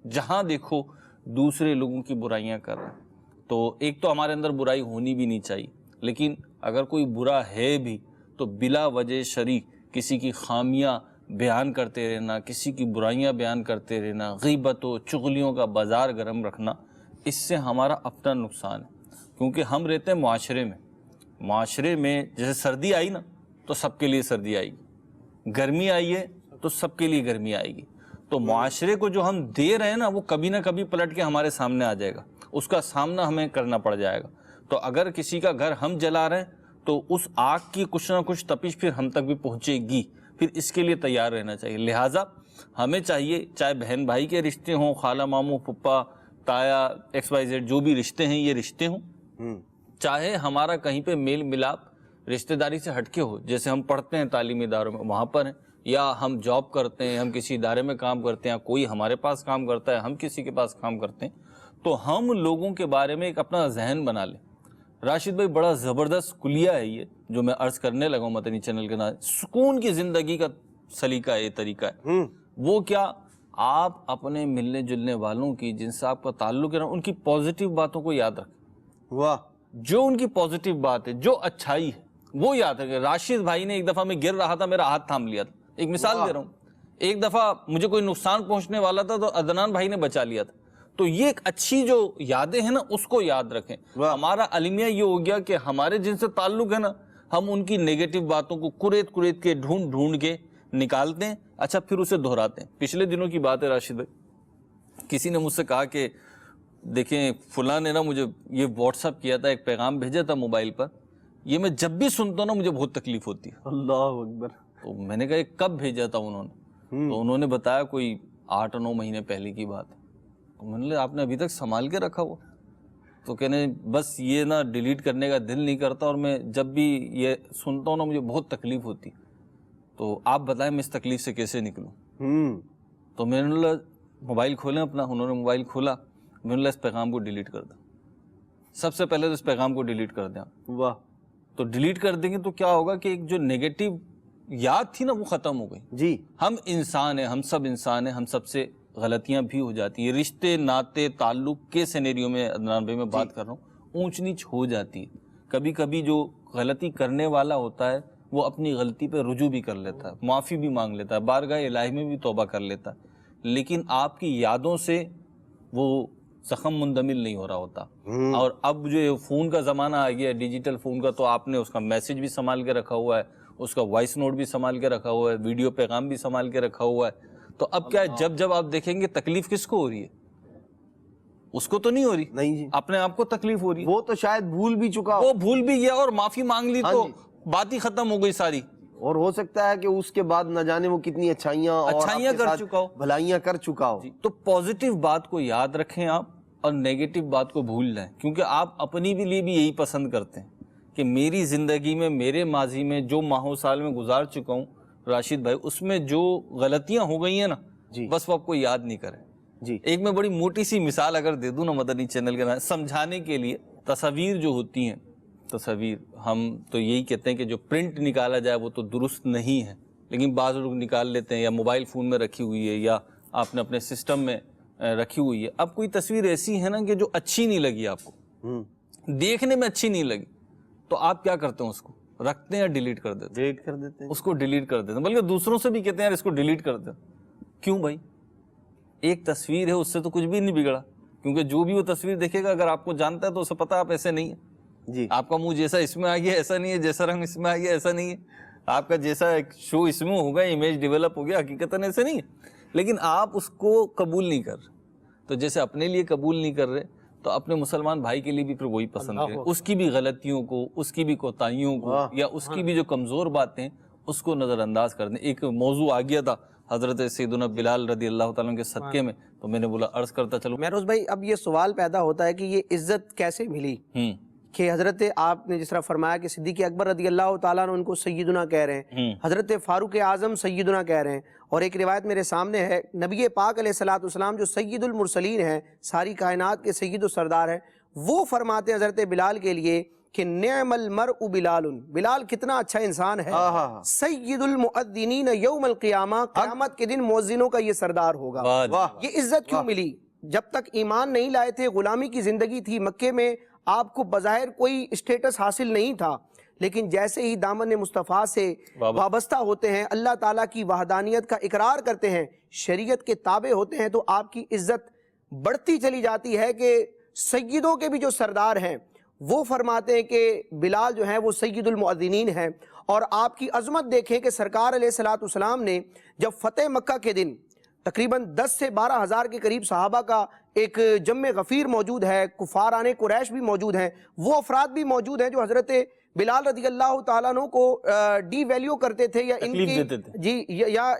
جہاں دیکھو دوسرے لوگوں کی برائیاں کر رہے ہیں۔ تو ایک تو ہمارے اندر برائی ہونی بھی نہیں چاہیے، لیکن اگر کوئی برا ہے بھی تو بلا وجہ شرعی کسی کی خامیاں بیان کرتے رہنا، کسی کی برائیاں بیان کرتے رہنا، غیبت و چغلیوں کا بازار گرم رکھنا، اس سے ہمارا اپنا نقصان ہے۔ کیونکہ ہم رہتے ہیں معاشرے میں جیسے سردی آئی نا تو سب کے لیے سردی آئے گی، گرمی آئی ہے تو سب کے لیے گرمی آئے گی۔ تو معاشرے کو جو ہم دے رہے ہیں نا، وہ کبھی نہ کبھی پلٹ کے ہمارے سامنے آ جائے گا، اس کا سامنا ہمیں کرنا پڑ جائے گا۔ تو اگر کسی کا گھر ہم جلا رہے ہیں تو اس آگ کی کچھ نہ کچھ تپش پھر ہم تک بھی پہنچے گی، پھر اس کے لیے تیار رہنا چاہیے۔ لہٰذا ہمیں چاہیے، چاہے بہن بھائی کے رشتے ہوں، خالہ ماموں پھپھا تایا XYZ جو بھی رشتے ہیں یہ رشتے ہوں، چاہے ہمارا کہیں پہ میل ملاپ رشتہ داری سے ہٹ کے ہو، جیسے ہم پڑھتے ہیں تعلیمی اداروں میں وہاں پر ہیں، یا ہم جاب کرتے ہیں، ہم کسی ادارے میں کام کرتے ہیں، کوئی ہمارے پاس کام کرتا ہے، ہم کسی کے پاس کام کرتے ہیں، تو ہم لوگوں کے بارے میں ایک اپنا ذہن بنا لیں۔ راشد بھائی بڑا زبردست کلیہ ہے یہ جو میں عرض کرنے لگا ہوں مدنی چینل کے نام، سکون کی زندگی کا سلیقہ ہے، یہ طریقہ ہے۔ وہ کیا، آپ اپنے ملنے جلنے والوں کی، جن سے آپ کا تعلق ہے نا، ان کی پازیٹیو باتوں کو یاد رکھیں۔ واہ، جو ان کی پازیٹیو بات ہے، جو اچھائی ہے، وہ یاد رکھیں۔ راشد بھائی نے ایک دفعہ میں گر رہا تھا، میرا ہاتھ تھام لیا تھا، ایک مثال دے رہا ہوں، ایک دفعہ مجھے کوئی نقصان پہنچنے والا تھا تو عدنان بھائی نے بچا لیا تھا۔ تو یہ ایک اچھی جو یادیں ہیں نا، اس کو یاد رکھیں۔ ہمارا المیہ یہ ہو گیا کہ ہمارے جن سے تعلق ہے نا، ہم ان کی نیگیٹو باتوں کو کریت کے ڈھونڈ کے نکالتے ہیں، اچھا پھر اسے دہراتے ہیں۔ پچھلے دنوں کی بات ہے راشد بھائی، کسی نے مجھ سے کہا کہ دیکھیں فلاں نے نا مجھے یہ واٹس ایپ کیا تھا، ایک پیغام بھیجا تھا موبائل پر، یہ میں جب بھی سنتا ہوں نا مجھے بہت تکلیف ہوتی ہے۔ اللہ اکبر۔ تو میں نے کہا یہ کب بھیجا تھا انہوں نے؟ تو انہوں نے بتایا کوئی 8-9 مہینے پہلے کی بات ہے۔ میں نے آپ نے ابھی تک سنبھال کے رکھا ہوا؟ تو کہنے بس یہ نا ڈیلیٹ کرنے کا دل نہیں کرتا، اور میں جب بھی یہ سنتا ہوں نا مجھے بہت تکلیف ہوتی، تو آپ بتائیں میں اس تکلیف سے کیسے نکلوں؟ تو میں نے موبائل کھولیں اپنا، انہوں نے موبائل کھولا، میں نے اس پیغام کو ڈیلیٹ کر دیں، سب سے پہلے تو اس پیغام کو ڈیلیٹ کر دیں۔ واہ، تو ڈیلیٹ کر دیں گے تو کیا ہوگا کہ ایک جو نیگیٹو یاد تھی نا وہ ختم ہو گئی۔ جی، ہم انسان ہیں، ہم سب انسان ہیں، ہم سب سے غلطیاں بھی ہو جاتی ہیں، رشتے ناطے تعلق کے سینیریو میں عدنان بھائی میں بات کر رہا ہوں، اونچ نیچ ہو جاتی ہے۔ کبھی کبھی جو غلطی کرنے والا ہوتا ہے وہ اپنی غلطی پہ رجوع بھی کر لیتا ہے، معافی بھی مانگ لیتا ہے، بارگاہ الہی میں بھی توبہ کر لیتا ہے، لیکن آپ کی یادوں سے وہ زخم مندمل نہیں ہو رہا ہوتا۔ اور اب جو فون کا زمانہ آ گیا ہے، ڈیجیٹل فون کا، تو آپ نے اس کا میسج بھی سنبھال کے رکھا ہوا ہے، اس کا وائس نوٹ بھی سنبھال کے رکھا ہوا ہے، ویڈیو پیغام بھی سنبھال کے رکھا ہوا ہے۔ تو اب کیا ہے، جب آپ دیکھیں گے تکلیف کس کو ہو رہی ہے؟ اس کو تو نہیں ہو رہی، نہیں جی، اپنے آپ کو تکلیف ہو رہی ہے۔ وہ تو شاید بھول بھی چکا، وہ بھول بھی گیا اور معافی مانگ لی تو بات ہی ختم ہو گئی ساری۔ اور ہو سکتا ہے کہ اس کے بعد نہ جانے وہ کتنی اچھائیاں کر چکا ہو، بھلائیاں کر چکا ہو. تو پازیٹیو بات کو یاد رکھیں آپ اور نیگیٹو بات کو بھول جائیں، کیونکہ آپ اپنی بھی لیے بھی یہی پسند کرتے ہیں کہ میری زندگی میں، میرے ماضی میں جو ماہ سال میں گزار چکا ہوں راشد بھائی، اس میں جو غلطیاں ہو گئی ہیں نا جی بس وہ آپ کو یاد نہیں کریں. جی ایک میں بڑی موٹی سی مثال اگر دے دوں نا مدنی چینل کے سمجھانے کے لیے، تصاویر جو ہوتی ہیں، تصاویر ہم تو یہی کہتے ہیں کہ جو پرنٹ نکالا جائے وہ تو درست نہیں ہے، لیکن بعض لوگ نکال لیتے ہیں، یا موبائل فون میں رکھی ہوئی ہے یا آپ نے اپنے سسٹم میں رکھی ہوئی ہے. اب کوئی تصویر ایسی ہے نا کہ جو اچھی نہیں لگی آپ کو، دیکھنے میں اچھی نہیں لگی، تو آپ کیا کرتے ہیں؟ اس کو رکھتے ہیں یا ڈیلیٹ کر دیتے ہیں؟ ڈیلیٹ کر دیتے ہیں. اس کو ڈیلیٹ کر دیتے ہیں، بلکہ دوسروں سے بھی کہتے ہیں یار اس کو ڈیلیٹ کر دیں. کیوں بھائی؟ ایک تصویر ہے، اس سے تو کچھ بھی نہیں بگڑا، کیونکہ جو بھی وہ تصویر دیکھے گا اگر آپ کو جانتا ہے تو اسے پتا آپ ایسے نہیں ہیں. جی آپ کا منہ جیسا اس میں آ گیا ایسا نہیں ہے، جیسا رنگ اس میں آ گیا ایسا نہیں ہے، آپ کا جیسا شو اس میں ہوگا، امیج ڈیولپ ہو گیا، حقیقتاً ایسے نہیں ہے. لیکن آپ اس کو قبول نہیں کر رہے. تو جیسے اپنے لیے قبول نہیں کر رہے تو اپنے مسلمان بھائی کے لیے بھی پھر وہی پسند کریں، اس کی بھی غلطیوں کو، اس کی بھی کوتاہیوں کو، یا اس کی بھی جو کمزور باتیں اس کو نظر انداز کر دیں. ایک موضوع آ گیا تھا حضرت سیدنا بلال رضی اللہ تعالیٰ کے صدقے میں، تو میں نے بولا عرض کرتا چلو. مہروز بھائی، اب یہ سوال پیدا ہوتا ہے کہ یہ عزت کیسے ملی؟ کہ حضرت آپ نے جس طرح فرمایا کہ صدیق اکبر رضی اللہ تعالیٰ نے ان کو سیدنا کہہ رہے ہیں، حضرت فاروق اعظم سیدنا کہہ رہے ہیں، اور ایک روایت میرے سامنے ہے نبی پاک علیہ الصلوۃ والسلام جو سید المرسلین ہیں، ساری کائنات کے سید و سردار ہیں، وہ فرماتے ہیں حضرت بلال کے لیے کہ نعم المرء بلال، بلال کتنا اچھا انسان ہے، سید المؤذنین یوم القیامہ، قیامت کے دن مؤذنوں کا یہ سردار ہوگا. یہ عزت کیوں ملی؟ جب تک ایمان نہیں لائے تھے، غلامی کی زندگی تھی، مکے میں آپ کو بظاہر کوئی اسٹیٹس حاصل نہیں تھا، لیکن جیسے ہی دامن مصطفیٰ سے وابستہ ہوتے ہیں، اللہ تعالیٰ کی وحدانیت کا اقرار کرتے ہیں، شریعت کے تابع ہوتے ہیں، تو آپ کی عزت بڑھتی چلی جاتی ہے. کہ سیدوں کے بھی جو سردار ہیں وہ فرماتے ہیں کہ بلال جو ہیں وہ سید المؤذنین ہیں. اور آپ کی عظمت دیکھیں کہ سرکار علیہ الصلوۃ والسلام نے جب فتح مکہ کے دن تقریباً 10 سے 12 ہزار کے قریب صحابہ کا ایک جمع غفیر موجود ہے، کفاران قریش بھی موجود ہیں، وہ افراد بھی موجود ہیں جو حضرت بلال رضی اللہ تعالیٰ عنہ کو ڈی ویلیو کرتے تھے، یا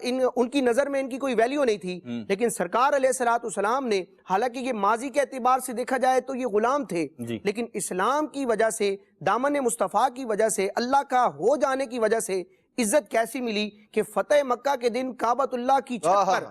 ان کی نظر میں ان کی کوئی ویلیو نہیں تھی. لیکن سرکار علیہ الصلوۃ والسلام نے، حالانکہ یہ ماضی کے اعتبار سے دیکھا جائے تو یہ غلام تھے، لیکن اسلام کی وجہ سے، دامن مصطفیٰ کی وجہ سے، اللہ کا ہو جانے کی وجہ سے عزت کیسی ملی کہ فتح مکہ کے دن کعبۃ اللہ کی چھت پر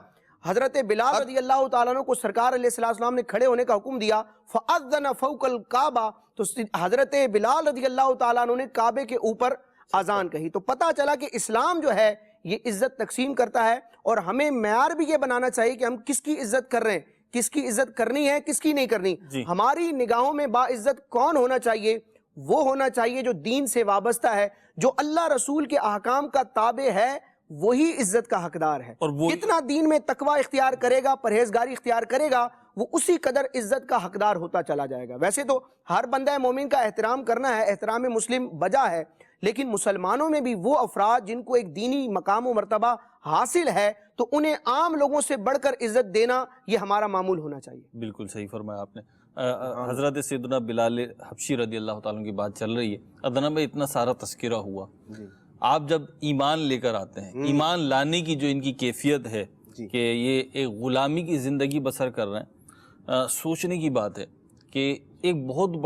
حضرت بلال رضی اللہ تعالیٰ عنہ کو سرکار علیہ السلام نے کھڑے ہونے کا حکم دیا. فَأَذَّنَ فَوْقَ الْكَعْبَةِ، تو حضرت بلال رضی اللہ تعالیٰ عنہ نے کعبے کے اوپر اذان کہی. تو پتہ چلا کہ اسلام جو ہے یہ عزت تقسیم کرتا ہے، اور ہمیں معیار بھی یہ بنانا چاہیے کہ ہم کس کی عزت کر رہے ہیں، کس کی عزت کرنی ہے، کس کی نہیں کرنی. ہماری نگاہوں میں باعزت کون ہونا چاہیے؟ وہ ہونا چاہیے جو دین سے وابستہ ہے، جو اللہ رسول کے احکام کا تابع ہے، وہی عزت کا حقدار ہے. اور کتنا دین میں تقوی اختیار کرے گا، پرہیزگاری اختیار کرے گا، وہ اسی قدر عزت کا حقدار ہوتا چلا جائے گا. ویسے تو ہر بندہ مومن کا احترام کرنا ہے، احترام مسلم بجا ہے، لیکن مسلمانوں میں بھی وہ افراد جن کو ایک دینی مقام و مرتبہ حاصل ہے، تو انہیں عام لوگوں سے بڑھ کر عزت دینا یہ ہمارا معمول ہونا چاہیے. بالکل صحیح فرمایا آپ نے. حضرت سیدنا بلال حبشی رضی اللہ تعالیٰ کی بات چل رہی ہے، ادنا میں اتنا سارا تذکرہ ہوا. آپ جب ایمان لے کر آتے ہیں، ایمان لانے کی جو ان کی کیفیت ہے کہ یہ ایک غلامی کی زندگی بسر کر رہے ہیں، سوچنے کی بات ہے کہ ایک بہت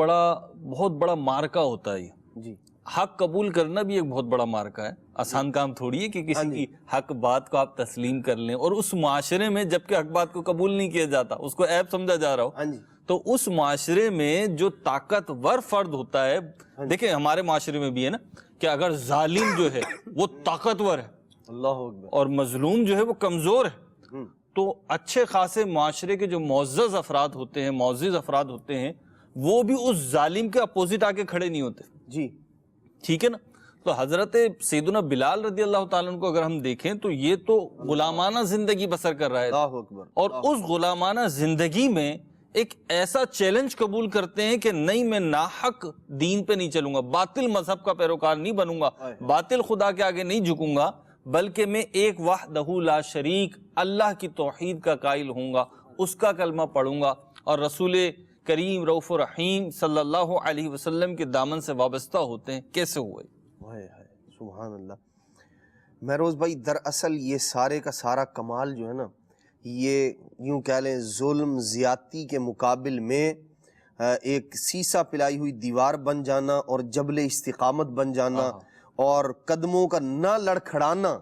بڑا مارکہ ہوتا ہے یہ. حق قبول کرنا بھی ایک بہت بڑا مارکہ ہے. آسان کام تھوڑی ہے کہ کسی کی حق بات کو آپ تسلیم کر لیں، اور اس معاشرے میں جبکہ حق بات کو قبول نہیں کیا جاتا، اس کو عیب سمجھا جا رہا ہو، تو اس معاشرے میں جو طاقتور فرد ہوتا ہے، دیکھیں ہمارے معاشرے میں بھی ہے نا کہ اگر ظالم جو ہے وہ طاقتور ہے، اللہ اکبر، اور مظلوم جو ہے وہ کمزور ہے، تو اچھے خاصے معاشرے کے جو معزز افراد ہوتے ہیں، معزز افراد ہوتے ہیں، وہ بھی اس ظالم کے اپوزٹ آ کے کھڑے نہیں ہوتے. جی ٹھیک ہے نا. تو حضرت سیدنا بلال رضی اللہ تعالیٰ عنہ کو اگر ہم دیکھیں تو یہ تو غلامانہ زندگی بسر کر رہا ہے، اور اس غلامانہ زندگی میں ایک ایسا چیلنج قبول کرتے ہیں کہ نہیں، میں ناحق دین پہ نہیں چلوں گا، باطل مذہب کا پیروکار نہیں بنوں گا، باطل خدا کے آگے نہیں جھکوں گا، بلکہ میں ایک وحدہ لا شریک اللہ کی توحید کا قائل ہوں گا، اس کا کلمہ پڑھوں گا. اور رسول کریم رؤوف رحیم صلی اللہ علیہ وسلم کے دامن سے وابستہ ہوتے ہیں. کیسے ہوئے؟ سبحان اللہ. مہروز بھائی دراصل یہ سارے کا سارا کمال جو ہے نا، یہ یوں کہہ لیں ظلم زیادتی کے مقابل میں ایک سیسا پلائی ہوئی دیوار بن جانا اور جبل استقامت بن جانا اور قدموں کا نہ لڑکھڑانا،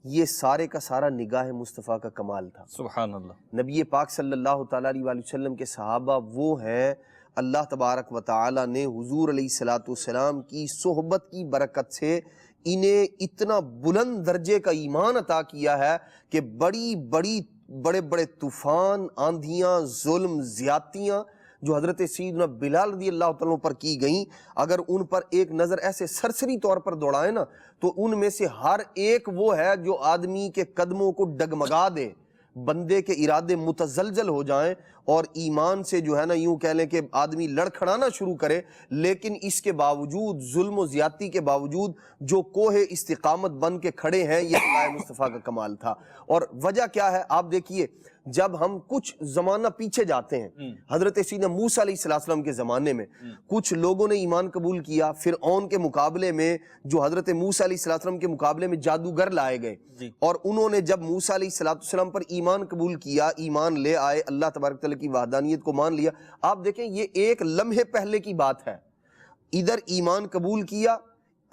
یہ سارے کا سارا نگاہ مصطفیٰ کا کمال تھا۔ سبحان اللہ۔ نبی پاک صلی اللہ تعالیٰ علیہ وآلہ وسلم کے صحابہ وہ ہیں، اللہ تبارک و تعالیٰ نے حضور علیہ الصلوۃ والسلام کی صحبت کی برکت سے انہیں اتنا بلند درجے کا ایمان عطا کیا ہے کہ بڑے بڑے طوفان، آندھیاں، ظلم، زیادتیاں جو حضرت سیدنا بلال رضی اللہ تعالیٰ پر کی گئیں، اگر ان پر ایک نظر ایسے سرسری طور پر دوڑائیں نا تو ان میں سے ہر ایک وہ ہے جو آدمی کے قدموں کو ڈگمگا دے، بندے کے ارادے متزلزل ہو جائیں اور ایمان سے جو ہے نا یوں کہہ لیں کہ آدمی لڑکھڑانا شروع کرے، لیکن اس کے باوجود ظلم و زیادتی کے باوجود جو کوہ استقامت بن کے کھڑے ہیں، یہ اللہ مصطفیٰ کا کمال تھا۔ اور وجہ کیا ہے آپ دیکھیے، جب ہم کچھ زمانہ پیچھے جاتے ہیں، حضرت سیدنا موسیٰ علیہ السلام کے زمانے میں کچھ لوگوں نے ایمان قبول کیا، فرعون کے مقابلے میں جو حضرت موسیٰ علیہ السلام کے مقابلے میں جادوگر لائے گئے، اور انہوں نے جب موسیٰ علیہ السلام پر ایمان قبول کیا، ایمان لے آئے، اللہ تبارک تعالیٰ کی وحدانیت کو مان لیا۔ آپ دیکھیں یہ ایک لمحے پہلے کی بات ہے، ادھر ایمان قبول کیا،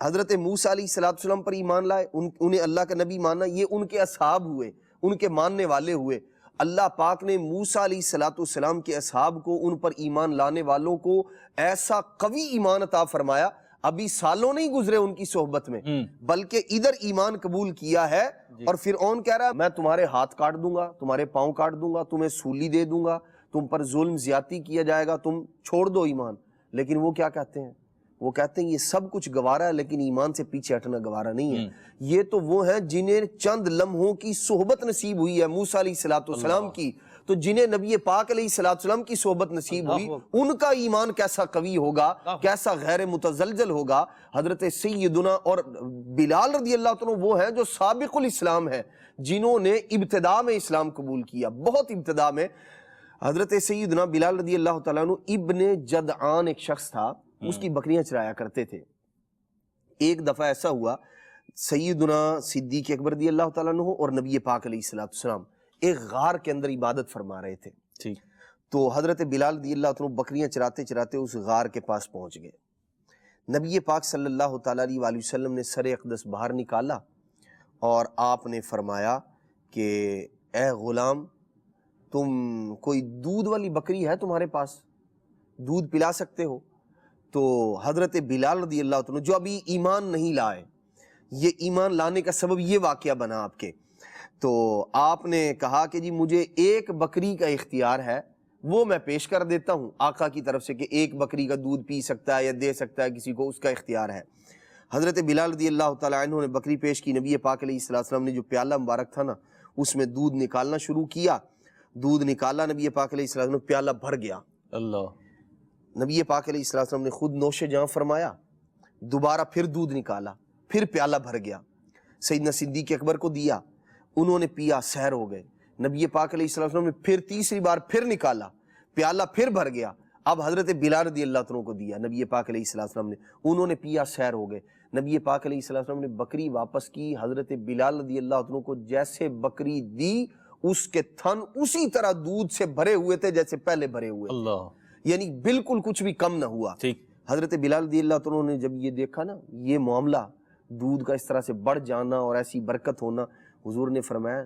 حضرت موسیٰ علیہ السلام پر ایمان لائے، انہیں اللہ کا نبی مانا، یہ ان کے اصحاب ہوئے، ان کے ماننے والے ہوئے۔ اللہ پاک نے موسیٰ علیہ السلام کے اصحاب کو، ان پر ایمان لانے والوں کو ایسا قوی ایمان عطا فرمایا، ابھی سالوں نہیں گزرے ان کی صحبت میں، بلکہ ادھر ایمان قبول کیا ہے اور فرعون کہہ رہا ہے میں تمہارے ہاتھ کاٹ دوں گا، تمہارے پاؤں کاٹ دوں گا، تمہیں سولی دے دوں گا، تم پر ظلم زیادتی کیا جائے گا، تم چھوڑ دو ایمان۔ لیکن وہ کیا کہتے ہیں؟ وہ کہتے ہیں یہ سب کچھ گوارا ہے لیکن ایمان سے پیچھے ہٹنا گوارا نہیں ہے۔ یہ تو وہ ہیں جنہیں چند لمحوں کی صحبت نصیب ہوئی ہے موسیٰ علیہ السلام کی، تو جنہیں نبی پاک علیہ السلام کی صحبت نصیب ہوئی ان کا ایمان کیسا قوی ہوگا، کیسا غیر متزلزل ہوگا۔ حضرت سیدنا اور بلال رضی اللہ عنہ وہ ہیں جو سابق الاسلام ہیں، جنہوں نے ابتداء میں اسلام قبول کیا، بہت ابتداء میں۔ حضرت سیدنا بلال رضی اللہ تعالیٰ عنہ ابن جدعان ایک شخص تھا، اس کی بکریاں چرایا کرتے تھے۔ ایک دفعہ ایسا ہوا، سیدنا صدیق اکبر رضی اللہ تعالیٰ عنہ اور نبی پاک علیہ السلام ایک غار کے اندر عبادت فرما رہے تھے، تو حضرت بلال رضی اللہ عنہ بکریاں چراتے چراتے اس غار کے پاس پہنچ گئے۔ نبی پاک صلی اللہ تعالیٰ علیہ وسلم نے سر اقدس باہر نکالا اور آپ نے فرمایا کہ اے غلام، تم کوئی دودھ والی بکری ہے تمہارے پاس، دودھ پلا سکتے ہو؟ تو حضرت بلال رضی اللہ عنہ جو ابھی ایمان نہیں لائے، یہ ایمان لانے کا سبب یہ واقعہ بنا آپ کے، تو آپ نے کہا کہ جی مجھے ایک بکری کا اختیار ہے، وہ میں پیش کر دیتا ہوں آقا کی طرف سے کہ ایک بکری کا دودھ پی سکتا ہے یا دے سکتا ہے کسی کو، اس کا اختیار ہے۔ حضرت بلال رضی اللہ تعالیٰ عنہ نے بکری پیش کی، نبی پاک علیہ السلام نے جو پیالہ مبارک تھا نا اس میں دودھ نکالنا شروع کیا، دودھ نکالا نبی پاک علیہ السلام نے، پیالہ بھر گیا۔ اللہ نبی پاک علیہ السلام نے خود نوش جاں فرمایا، دوبارہ پھر دودھ نکالا، پھر پیالہ بھر گیا، سیدنا صدیق اکبر کو دیا، انہوں نے پیا، سحر ہو گئے۔ نبی پاک علیہ السلام نے پھر تیسری بار پھر نکالا، پیالہ پھر بھر گیا، اب حضرت بلال رضی اللہ عنہ کو دیا نبی پاک علیہ السلام نے، انہوں نے پیا، سحر ہو گئے۔ نبی پاک علیہ السلام نے بکری واپس کی، حضرت بلال رضی اللہ عنہ کو جیسے بکری دی اس کے تھن اسی طرح دودھ سے بھرے ہوئے تھے جیسے پہلے بھرے ہوئے، اللہ، یعنی بالکل کچھ بھی کم نہ ہوا۔ حضرت بلال رضی اللہ عنہ نے جب یہ دیکھا نا یہ معاملہ، دودھ کا اس طرح سے بڑھ جانا اور ایسی برکت ہونا، حضور نے فرمایا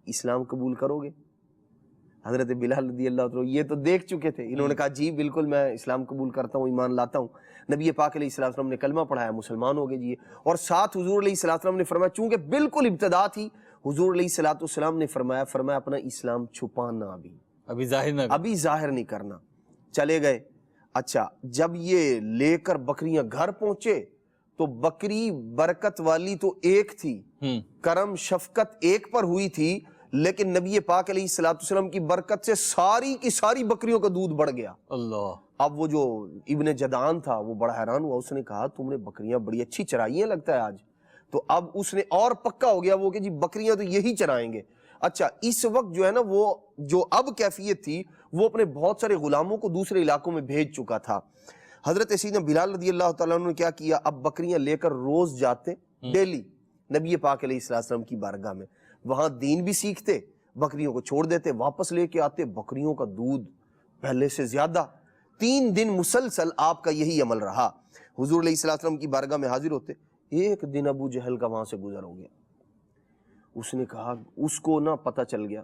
اسلام قبول کرو گے؟ حضرت بلال رضی اللہ عنہ یہ تو دیکھ چکے تھے، انہوں نے کہا جی بالکل میں اسلام قبول کرتا ہوں، ایمان لاتا ہوں۔ نبی پاک علیہ السلام نے کلمہ پڑھایا، مسلمان ہو گئے جی، اور ساتھ حضور علیہ السلام نے فرمایا، چونکہ بالکل ابتدا تھی، حضور علیہ السلام نے فرمایا اپنا اسلام چھپانا، ابھی ظاہر نہیں کرنا۔ چلے گئے۔ اچھا جب یہ لے کر بکریاں گھر پہنچے تو بکری برکت والی تو ایک تھی، کرم شفقت ایک پر ہوئی تھی، لیکن نبی پاک علیہ السلام کی برکت سے ساری کی ساری بکریوں کا دودھ بڑھ گیا۔ اللہ، اب وہ جو ابن جدعان تھا وہ بڑا حیران ہوا، اس نے کہا تم نے بکریاں بڑی اچھی چرائی ہیں لگتا ہے آج، تو اب اس نے اور پکا ہو گیا وہ کہ جی بکریاں تو یہی چرائیں گے۔ اچھا اس وقت جو ہے نا وہ جو اب کیفیت تھی وہ اپنے بہت سارے غلاموں کو دوسرے علاقوں میں بھیج چکا تھا۔ حضرت سیدنا بلال رضی اللہ تعالیٰ عنہ نے کیا کیا، اب بکریاں لے کر روز جاتے، ڈیلی نبی پاک علیہ السلام کی بارگاہ میں، وہاں دین بھی سیکھتے، بکریوں کو چھوڑ دیتے، واپس لے کے آتے، بکریوں کا دودھ پہلے سے زیادہ۔ 3 دن مسلسل آپ کا یہی عمل رہا۔ حضور علیہ السلام کی بارگاہ میں حاضر ہوتے، ایک دن ابو جہل کا وہاں سے گزر ہو گیا۔ اس نے کہا، اس کو نہ پتہ چل گیا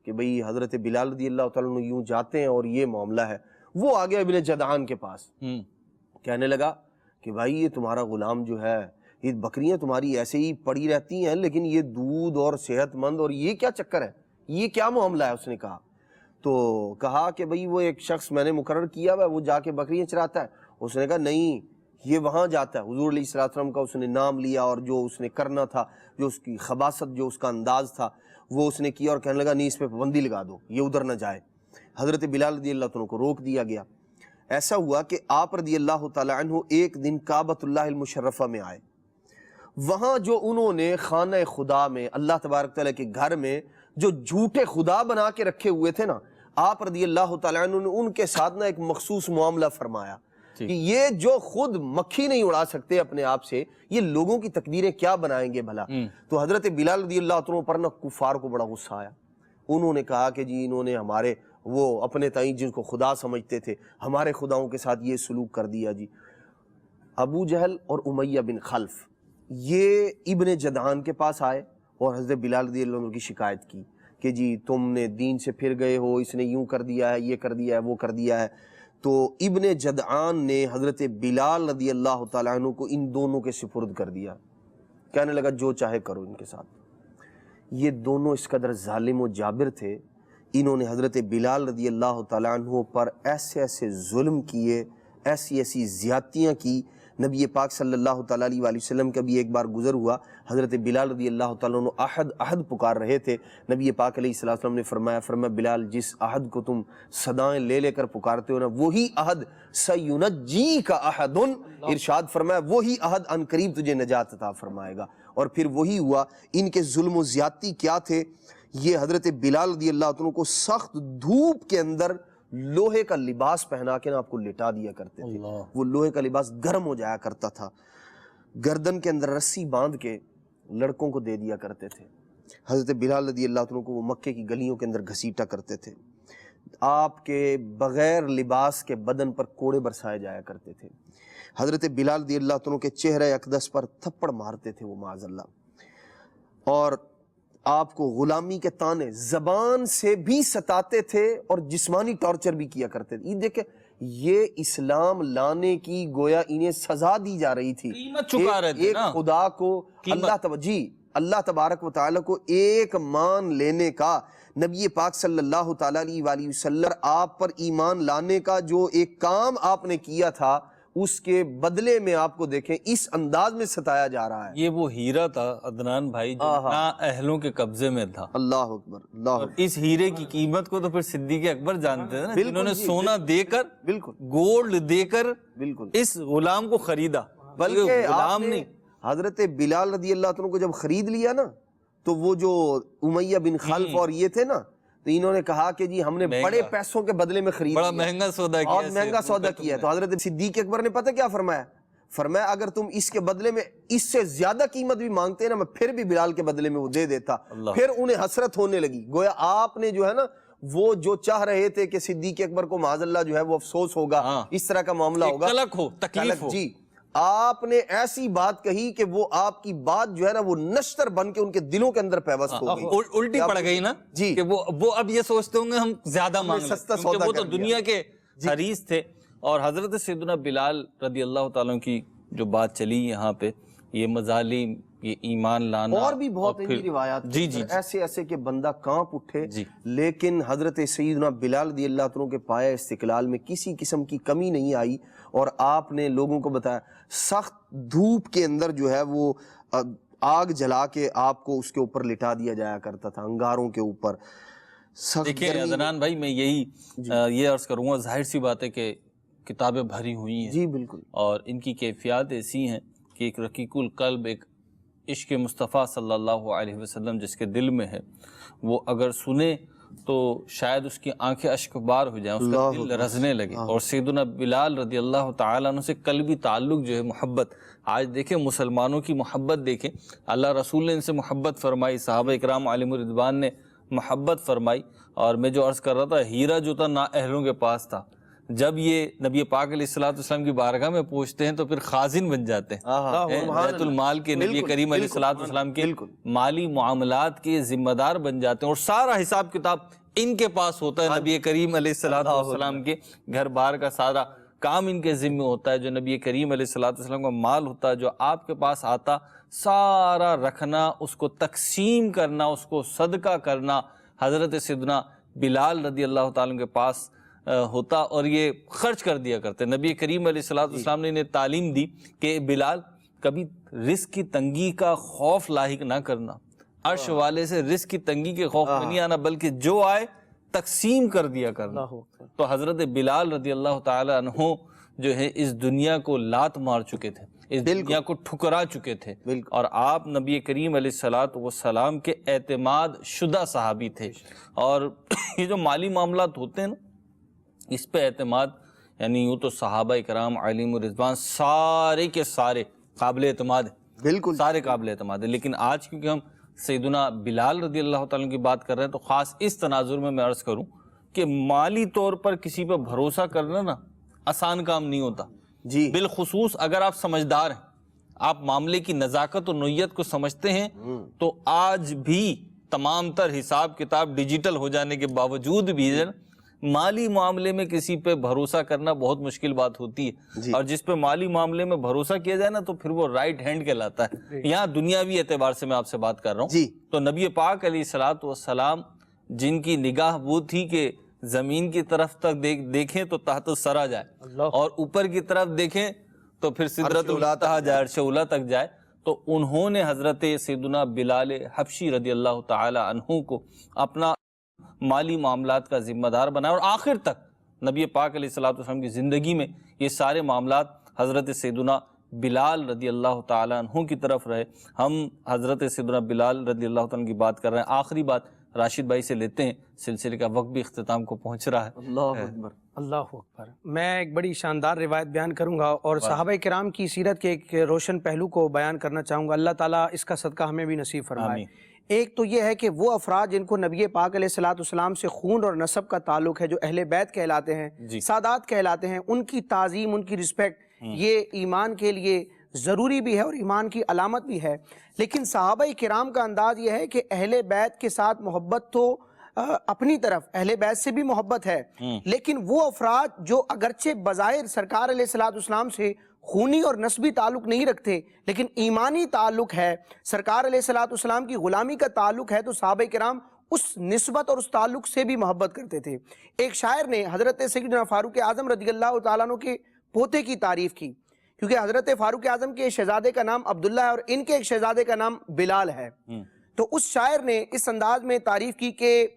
کہ بھئی حضرت بلال رضی اللہ تعالیٰ عنہ یوں جاتے ہیں اور یہ معاملہ ہے۔ وہ آ گیا ابن جدعان کے پاس، کہنے لگا کہ بھائی یہ تمہارا غلام جو ہے، یہ بکریاں تمہاری ایسے ہی پڑی رہتی ہیں، لیکن یہ دودھ اور صحت مند، اور یہ کیا چکر ہے، یہ کیا معاملہ ہے؟ اس نے کہا تو کہا کہ بھئی وہ ایک شخص میں نے مقرر کیا ہوا ہے، وہ جا کے بکریاں چراتا ہے۔ اس نے کہا نہیں، یہ وہاں جاتا ہے۔ حضور علیہ السلام کا اس نے نام لیا اور جو اس نے کرنا تھا، جو اس کی خباثت، جو اس کا انداز تھا، وہ اس نے کیا، اور کہنے لگا نہیں، اس پہ پابندی لگا دو، یہ ادھر نہ جائے۔ حضرت بلال رضی اللہ عنہ کو روک دیا گیا۔ ایسا ہوا کہ آپ رضی اللہ تعالی عنہ ایک دن کعبۃ اللہ المشرفہ میں آئے۔ وہاں جو انہوں نے خانہ خدا میں، اللہ تبارک تعالیٰ کے گھر میں جو جھوٹے خدا بنا کے رکھے ہوئے تھے نا، آپ رضی اللہ تعالیٰ عنہ نے ان کے ساتھ نا ایک مخصوص معاملہ فرمایا کہ یہ جو خود مکھی نہیں اڑا سکتے اپنے آپ سے، یہ لوگوں کی تقدیریں کیا بنائیں گے بھلا۔ تو حضرت بلال رضی اللہ عنہ پر نا کفار کو بڑا غصہ آیا۔ انہوں نے کہا کہ جی انہوں نے ہمارے وہ اپنے تئیں جن کو خدا سمجھتے تھے، ہمارے خداؤں کے ساتھ یہ سلوک کر دیا جی۔ ابو جہل اور امیہ بن خلف یہ ابن جدعان کے پاس آئے اور حضرت بلال رضی اللہ عنہ کی شکایت کی کہ جی تم نے دین سے پھر گئے ہو، اس نے یوں کر دیا ہے، یہ کر دیا ہے، وہ کر دیا ہے۔ تو ابن جدعان نے حضرت بلال رضی اللہ تعالیٰ عنہ کو ان دونوں کے سپرد کر دیا، کہنے لگا جو چاہے کرو ان کے ساتھ۔ یہ دونوں اس قدر ظالم و جابر تھے، انہوں نے حضرت بلال رضی اللہ تعالیٰ عنہ پر ایسے ایسے ظلم کیے، ایسی ایسی زیادتیاں کی۔ نبی پاک صلی اللہ تعالیٰ علیہ وآلہ وسلم کا بھی ایک بار گزر ہوا، حضرت بلال رضی اللہ تعالیٰ عنہ احد پکار رہے تھے۔ نبی پاک علیہ السلام نے فرمایا بلال جس احد کو تم صدائیں لے لے کر پکارتے ہو نا، وہی احد سینجی کا احد، ارشاد فرمایا وہی احد ان قریب تجھے نجات عطا فرمائے گا۔ اور پھر وہی ہوا۔ ان کے ظلم و زیادتی کیا تھے؟ یہ حضرت بلال رضی اللہ عنہ کو سخت دھوپ کے اندر لوہے کا لباس پہنا کے نا آپ کو لٹا دیا کرتے تھے۔ وہ لوہے کا لباس گرم ہو جایا کرتا تھا، گردن کے اندر رسی باندھ کے لڑکوں کو دے دیا کرتے تھے۔ حضرت بلال رضی اللہ عنہ کو وہ مکے کی گلیوں کے اندر گھسیٹا کرتے تھے۔ آپ کے بغیر لباس کے بدن پر کوڑے برسائے جایا کرتے تھے۔ حضرت بلال رضی اللہ عنہ کے چہرہ اقدس پر تھپڑ مارتے تھے وہ معاذ اللہ، اور آپ کو غلامی کے تانے زبان سے بھی ستاتے تھے اور جسمانی ٹارچر بھی کیا کرتے تھے۔ یہ دیکھیں، یہ اسلام لانے کی گویا انہیں سزا دی جا رہی تھی۔ قیمت چکا رہے تھے ایک نا، خدا کو اللہ تبارک و تعالیٰ کو ایک مان لینے کا، نبی پاک صلی اللہ تعالیٰ علیہ وآلہ وسلم آپ پر ایمان لانے کا جو ایک کام آپ نے کیا تھا، اس کے بدلے میں آپ کو دیکھیں اس انداز میں ستایا جا رہا ہے۔ یہ وہ ہیرا تھا عدنان بھائی جو نا اہلوں کے قبضے میں تھا۔ اللہ اکبر، اللہ اور اکبر۔ اس ہیرے کی قیمت کو تو پھر صدیق اکبر جانتے ہیں نا، جنہوں نے سونا دے کر، بالکل گولڈ دے کر بالکل اس غلام کو خریدا۔ بلکہ غلام آپ نے نہیں، حضرت بلال رضی اللہ عنہ کو جب خرید لیا نا، تو وہ جو امیہ بن خلف اور یہ تھے نا، تو انہوں نے کہا کہ جی ہم نے بڑے پیسوں کے بدلے میں خرید بڑا لیا، مہنگا سودا کیا، اور مہنگا سودا کیا۔ تو حضرت صدیق اکبر نے پتہ کیا فرمایا؟ فرمایا اگر تم اس کے بدلے میں اس سے زیادہ قیمت بھی مانگتے نا، میں پھر بھی بلال کے بدلے میں وہ دے دیتا۔ پھر انہیں حسرت ہونے لگی، گویا آپ نے جو ہے نا وہ جو چاہ رہے تھے کہ صدیق اکبر کو معاذ اللہ جو ہے وہ افسوس ہوگا، اس طرح کا معاملہ ہوگا، قلق ہو، تکلیف ہو، جی آپ نے ایسی بات کہی کہ وہ آپ کی بات جو ہے نا وہ نشتر بن کے ان کے دلوں کے اندر پیوست ہو گئی، الٹی پڑ گئی نا جی، کہ وہ اب یہ سوچتے ہوں گے ہم زیادہ مانگ لیں، سستا کیونکہ سودا وہ تو کر لیا۔ دنیا کے حریص تھے۔ اور حضرت سیدنا بلال رضی اللہ تعالیٰ کی جو بات چلی یہاں پہ، یہ مظالم، یہ ایمان لانا، اور بھی بہت ان روایات جی ایسے ایسے کہ بندہ کانپ اٹھے، جی، لیکن حضرت سیدنا بلال رضی اللہ عنہ کے پائے استقلال میں کسی قسم کی کمی نہیں آئی، اور آپ نے لوگوں کو بتایا سخت دھوپ کے اندر جو ہے وہ آگ جلا کے آپ کو اس کے اوپر لٹا دیا جایا کرتا تھا، انگاروں کے اوپر۔ دیکھیں عدنان بھائی، میں یہی یہ عرض کروں گا، ظاہر سی بات ہے کہ کتابیں بھری ہوئی ہیں، جی بالکل، اور ان کی کیفیات ایسی ہیں کہ ایک رقیق القلب، ایک عشق مصطفیٰ صلی اللہ علیہ وسلم جس کے دل میں ہے، وہ اگر سنے تو شاید اس کی آنکھیں اشک بار ہو جائیں، اس کا دل رزنے لگے. اور سیدنا بلال رضی اللہ تعالیٰ عنہ سے قلبی تعلق جو ہے، محبت، آج دیکھیں مسلمانوں کی محبت دیکھیں، اللہ رسول نے ان سے محبت فرمائی، صحابہ اکرام علیہم الرضوان نے محبت فرمائی. اور میں جو عرض کر رہا تھا، ہیرا جو تھا نااہلوں کے پاس تھا، جب یہ نبی پاک علیہ السلام کی بارگاہ میں پہنچتے ہیں تو پھر خازن بن جاتے ہیں، بیت المال کے، نبی کریم علیہ السلام کے مالی معاملات کے ذمہ دار بن جاتے ہیں، اور سارا حساب کتاب ان کے پاس ہوتا ہے. نبی کریم علیہ السلام کے گھر بار کا سارا کام ان کے ذمہ ہوتا ہے. جو نبی کریم علیہ السلام کا مال ہوتا ہے، جو آپ کے پاس آتا، سارا رکھنا، اس کو تقسیم کرنا، اس کو صدقہ کرنا حضرت سیدنا بلال رضی اللہ تعالیٰ کے پاس ہوتا، اور یہ خرچ کر دیا کرتے. نبی کریم علیہ السلام نے انہیں تعلیم دی کہ بلال کبھی رزق کی تنگی کا خوف لاحق نہ کرنا، عرش والے سے رزق کی تنگی کے خوف میں نہیں آنا، بلکہ جو آئے تقسیم کر دیا کرنا. تو حضرت بلال رضی اللہ تعالی عنہ جو ہے اس دنیا کو لات مار چکے تھے، اس دنیا کو ٹھکرا چکے تھے، اور آپ نبی کریم علیہ السلام کے اعتماد شدہ صحابی تھے. اور یہ جو مالی معاملات ہوتے ہیں نا، اس پہ اعتماد، یعنی یوں تو صحابہ اکرام علیہم الرضوان سارے کے سارے قابل اعتماد ہیں، بالکل سارے قابل اعتماد ہیں. لیکن آج کیونکہ ہم سیدنا بلال رضی اللہ تعالیٰ کی بات کر رہے ہیں، تو خاص اس تناظر میں عرض کروں کہ مالی طور پر کسی پہ بھروسہ کرنا نا آسان کام نہیں ہوتا جی. بالخصوص اگر آپ سمجھدار ہیں، آپ معاملے کی نزاکت و نوعیت کو سمجھتے ہیں، تو آج بھی تمام تر حساب کتاب ڈیجیٹل ہو جانے کے باوجود بھی مالی معاملے میں کسی پہ بھروسہ کرنا بہت مشکل بات ہوتی ہے جی. اور جس پہ مالی معاملے میں بھروسہ کیا جائے نا، تو پھر وہ رائٹ ہینڈ کہلاتا ہے. یہاں دنیاوی اعتبار سے میں آپ سے بات کر رہا ہوں جی. تو نبی پاک علیہ السلام جن کی نگاہ وہ تھی کہ زمین کی طرف تک دیکھیں تو تحت الثری جائے، اور اوپر کی طرف دیکھیں تو پھر سدرۃ المنتہی جائے، عرش اولیٰ تک جائے. تو انہوں نے حضرت سیدنا بلال حبشی رضی اللہ تعالی عنہ کو اپنا مالی معاملات کا ذمہ دار بنایا، اور آخر تک نبی پاک علیہ السلام کی زندگی میں یہ سارے معاملات حضرت سیدنا بلال رضی اللہ تعالیٰ عنہ کی طرف رہے. ہم حضرت سیدنا بلال رضی اللہ تعالیٰ کی بات کر رہے ہیں. آخری بات راشد بھائی سے لیتے ہیں، سلسلے کا وقت بھی اختتام کو پہنچ رہا ہے. اللہ اکبر، اللہ اکبر. میں ایک بڑی شاندار روایت بیان کروں گا، اور صحابہ کرام کی سیرت کے ایک روشن پہلو کو بیان کرنا چاہوں گا. اللہ تعالیٰ اس کا صدقہ ہمیں بھی نصیب فرمائے. ایک تو یہ ہے کہ وہ افراد جن کو نبی پاک علیہ السلام سے خون اور نسب کا تعلق ہے، جو اہل بیت کہلاتے ہیں، سادات کہلاتے ہیں، ان کی تعظیم، ان کی رسپیکٹ، یہ ایمان کے لیے ضروری بھی ہے اور ایمان کی علامت بھی ہے. لیکن صحابہ کرام کا انداز یہ ہے کہ اہل بیت کے ساتھ محبت تو اپنی طرف اہل بیت سے بھی محبت ہے، لیکن وہ افراد جو اگرچہ بظاہر سرکار علیہ السلام سے خونی اور نسبی تعلق نہیں رکھتے، لیکن ایمانی تعلق ہے، سرکار علیہ السلام کی غلامی کا تعلق ہے، تو صحابہ کرام اس نسبت اور اس تعلق سے بھی محبت کرتے تھے. ایک شاعر نے حضرت سیدنا فاروق اعظم رضی اللہ تعالیٰ عنہ کے پوتے کی تعریف کی، کیونکہ حضرت فاروق اعظم کے شہزادے کا نام عبداللہ ہے اور ان کے ایک شہزادے کا نام بلال ہے. تو اس شاعر نے اس انداز میں تعریف کی کہ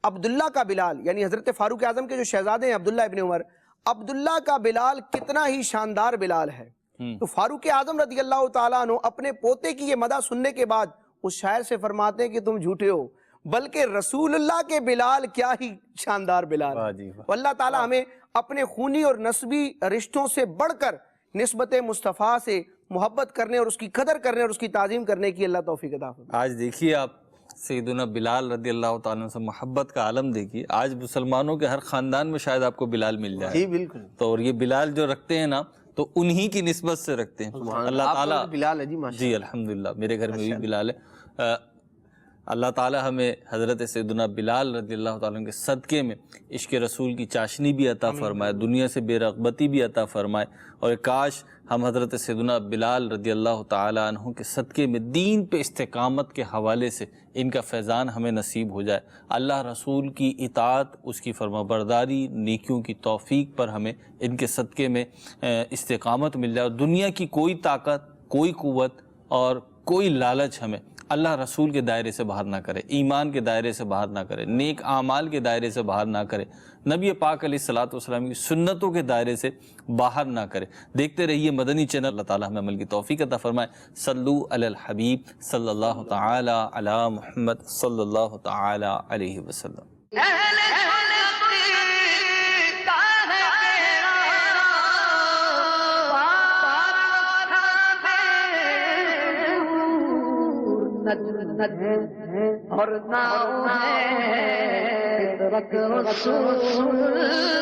عبداللہ کا بلال، یعنی حضرت فاروق اعظم کے جو شہزادے ہیں عبداللہ ابن عمر، عبداللہ کا بلال کتنا ہی شاندار بلال ہے. تو فاروق اعظم رضی اللہ تعالیٰ عنہ اپنے پوتے کی یہ مدح سننے کے بعد اس شاعر سے فرماتے ہیں کہ تم جھوٹے ہو، بلکہ رسول اللہ کے بلال کیا ہی شاندار بلال ہے. اللہ تعالیٰ ہمیں اپنے خونی اور نسبی رشتوں سے بڑھ کر نسبت مصطفیٰ سے محبت کرنے اور اس کی قدر کرنے اور اس کی تعظیم کرنے کی اللہ توفیق عطا فرمائے. آج دیکھیے آپ سیدنا بلال رضی اللہ تعالیٰ سے محبت کا عالم دیکھیے. آج مسلمانوں کے ہر خاندان میں شاید آپ کو بلال مل جائے. جی بالکل. تو اور یہ بلال جو رکھتے ہیں نا، تو انہی کی نسبت سے رکھتے ہیں. اللہ تعالیٰ بلال ہے جی الحمدللہ میرے گھر میں بھی بلال ہے. اللہ تعالیٰ ہمیں حضرت سیدنا بلال رضی اللہ تعالیٰ کے صدقے میں عشق رسول کی چاشنی بھی عطا فرمائے، دنیا سے بے رغبتی بھی عطا فرمائے، اور کاش ہم حضرت سیدنا بلال رضی اللہ تعالیٰ عنہ کے صدقے میں دین پہ استقامت کے حوالے سے ان کا فیضان ہمیں نصیب ہو جائے. اللہ رسول کی اطاعت، اس کی فرما برداری، نیکیوں کی توفیق پر ہمیں ان کے صدقے میں استقامت مل جائے، اور دنیا کی کوئی طاقت، کوئی قوت اور کوئی لالچ ہمیں اللہ رسول کے دائرے سے باہر نہ کرے، ایمان کے دائرے سے باہر نہ کرے، نیک اعمال کے دائرے سے باہر نہ کرے، نبی پاک علیہ السلام کی سنتوں کے دائرے سے باہر نہ کرے. دیکھتے رہیے مدنی چینل. اللہ تعالیٰ ہمیں عمل کی توفیق عطا فرمائے. صلو علی الحبیب صلی اللہ تعالی علی محمد صلی اللہ تعالی علیہ وسلم. اہل سنت کا ہے اور نام ہے رسول اللہ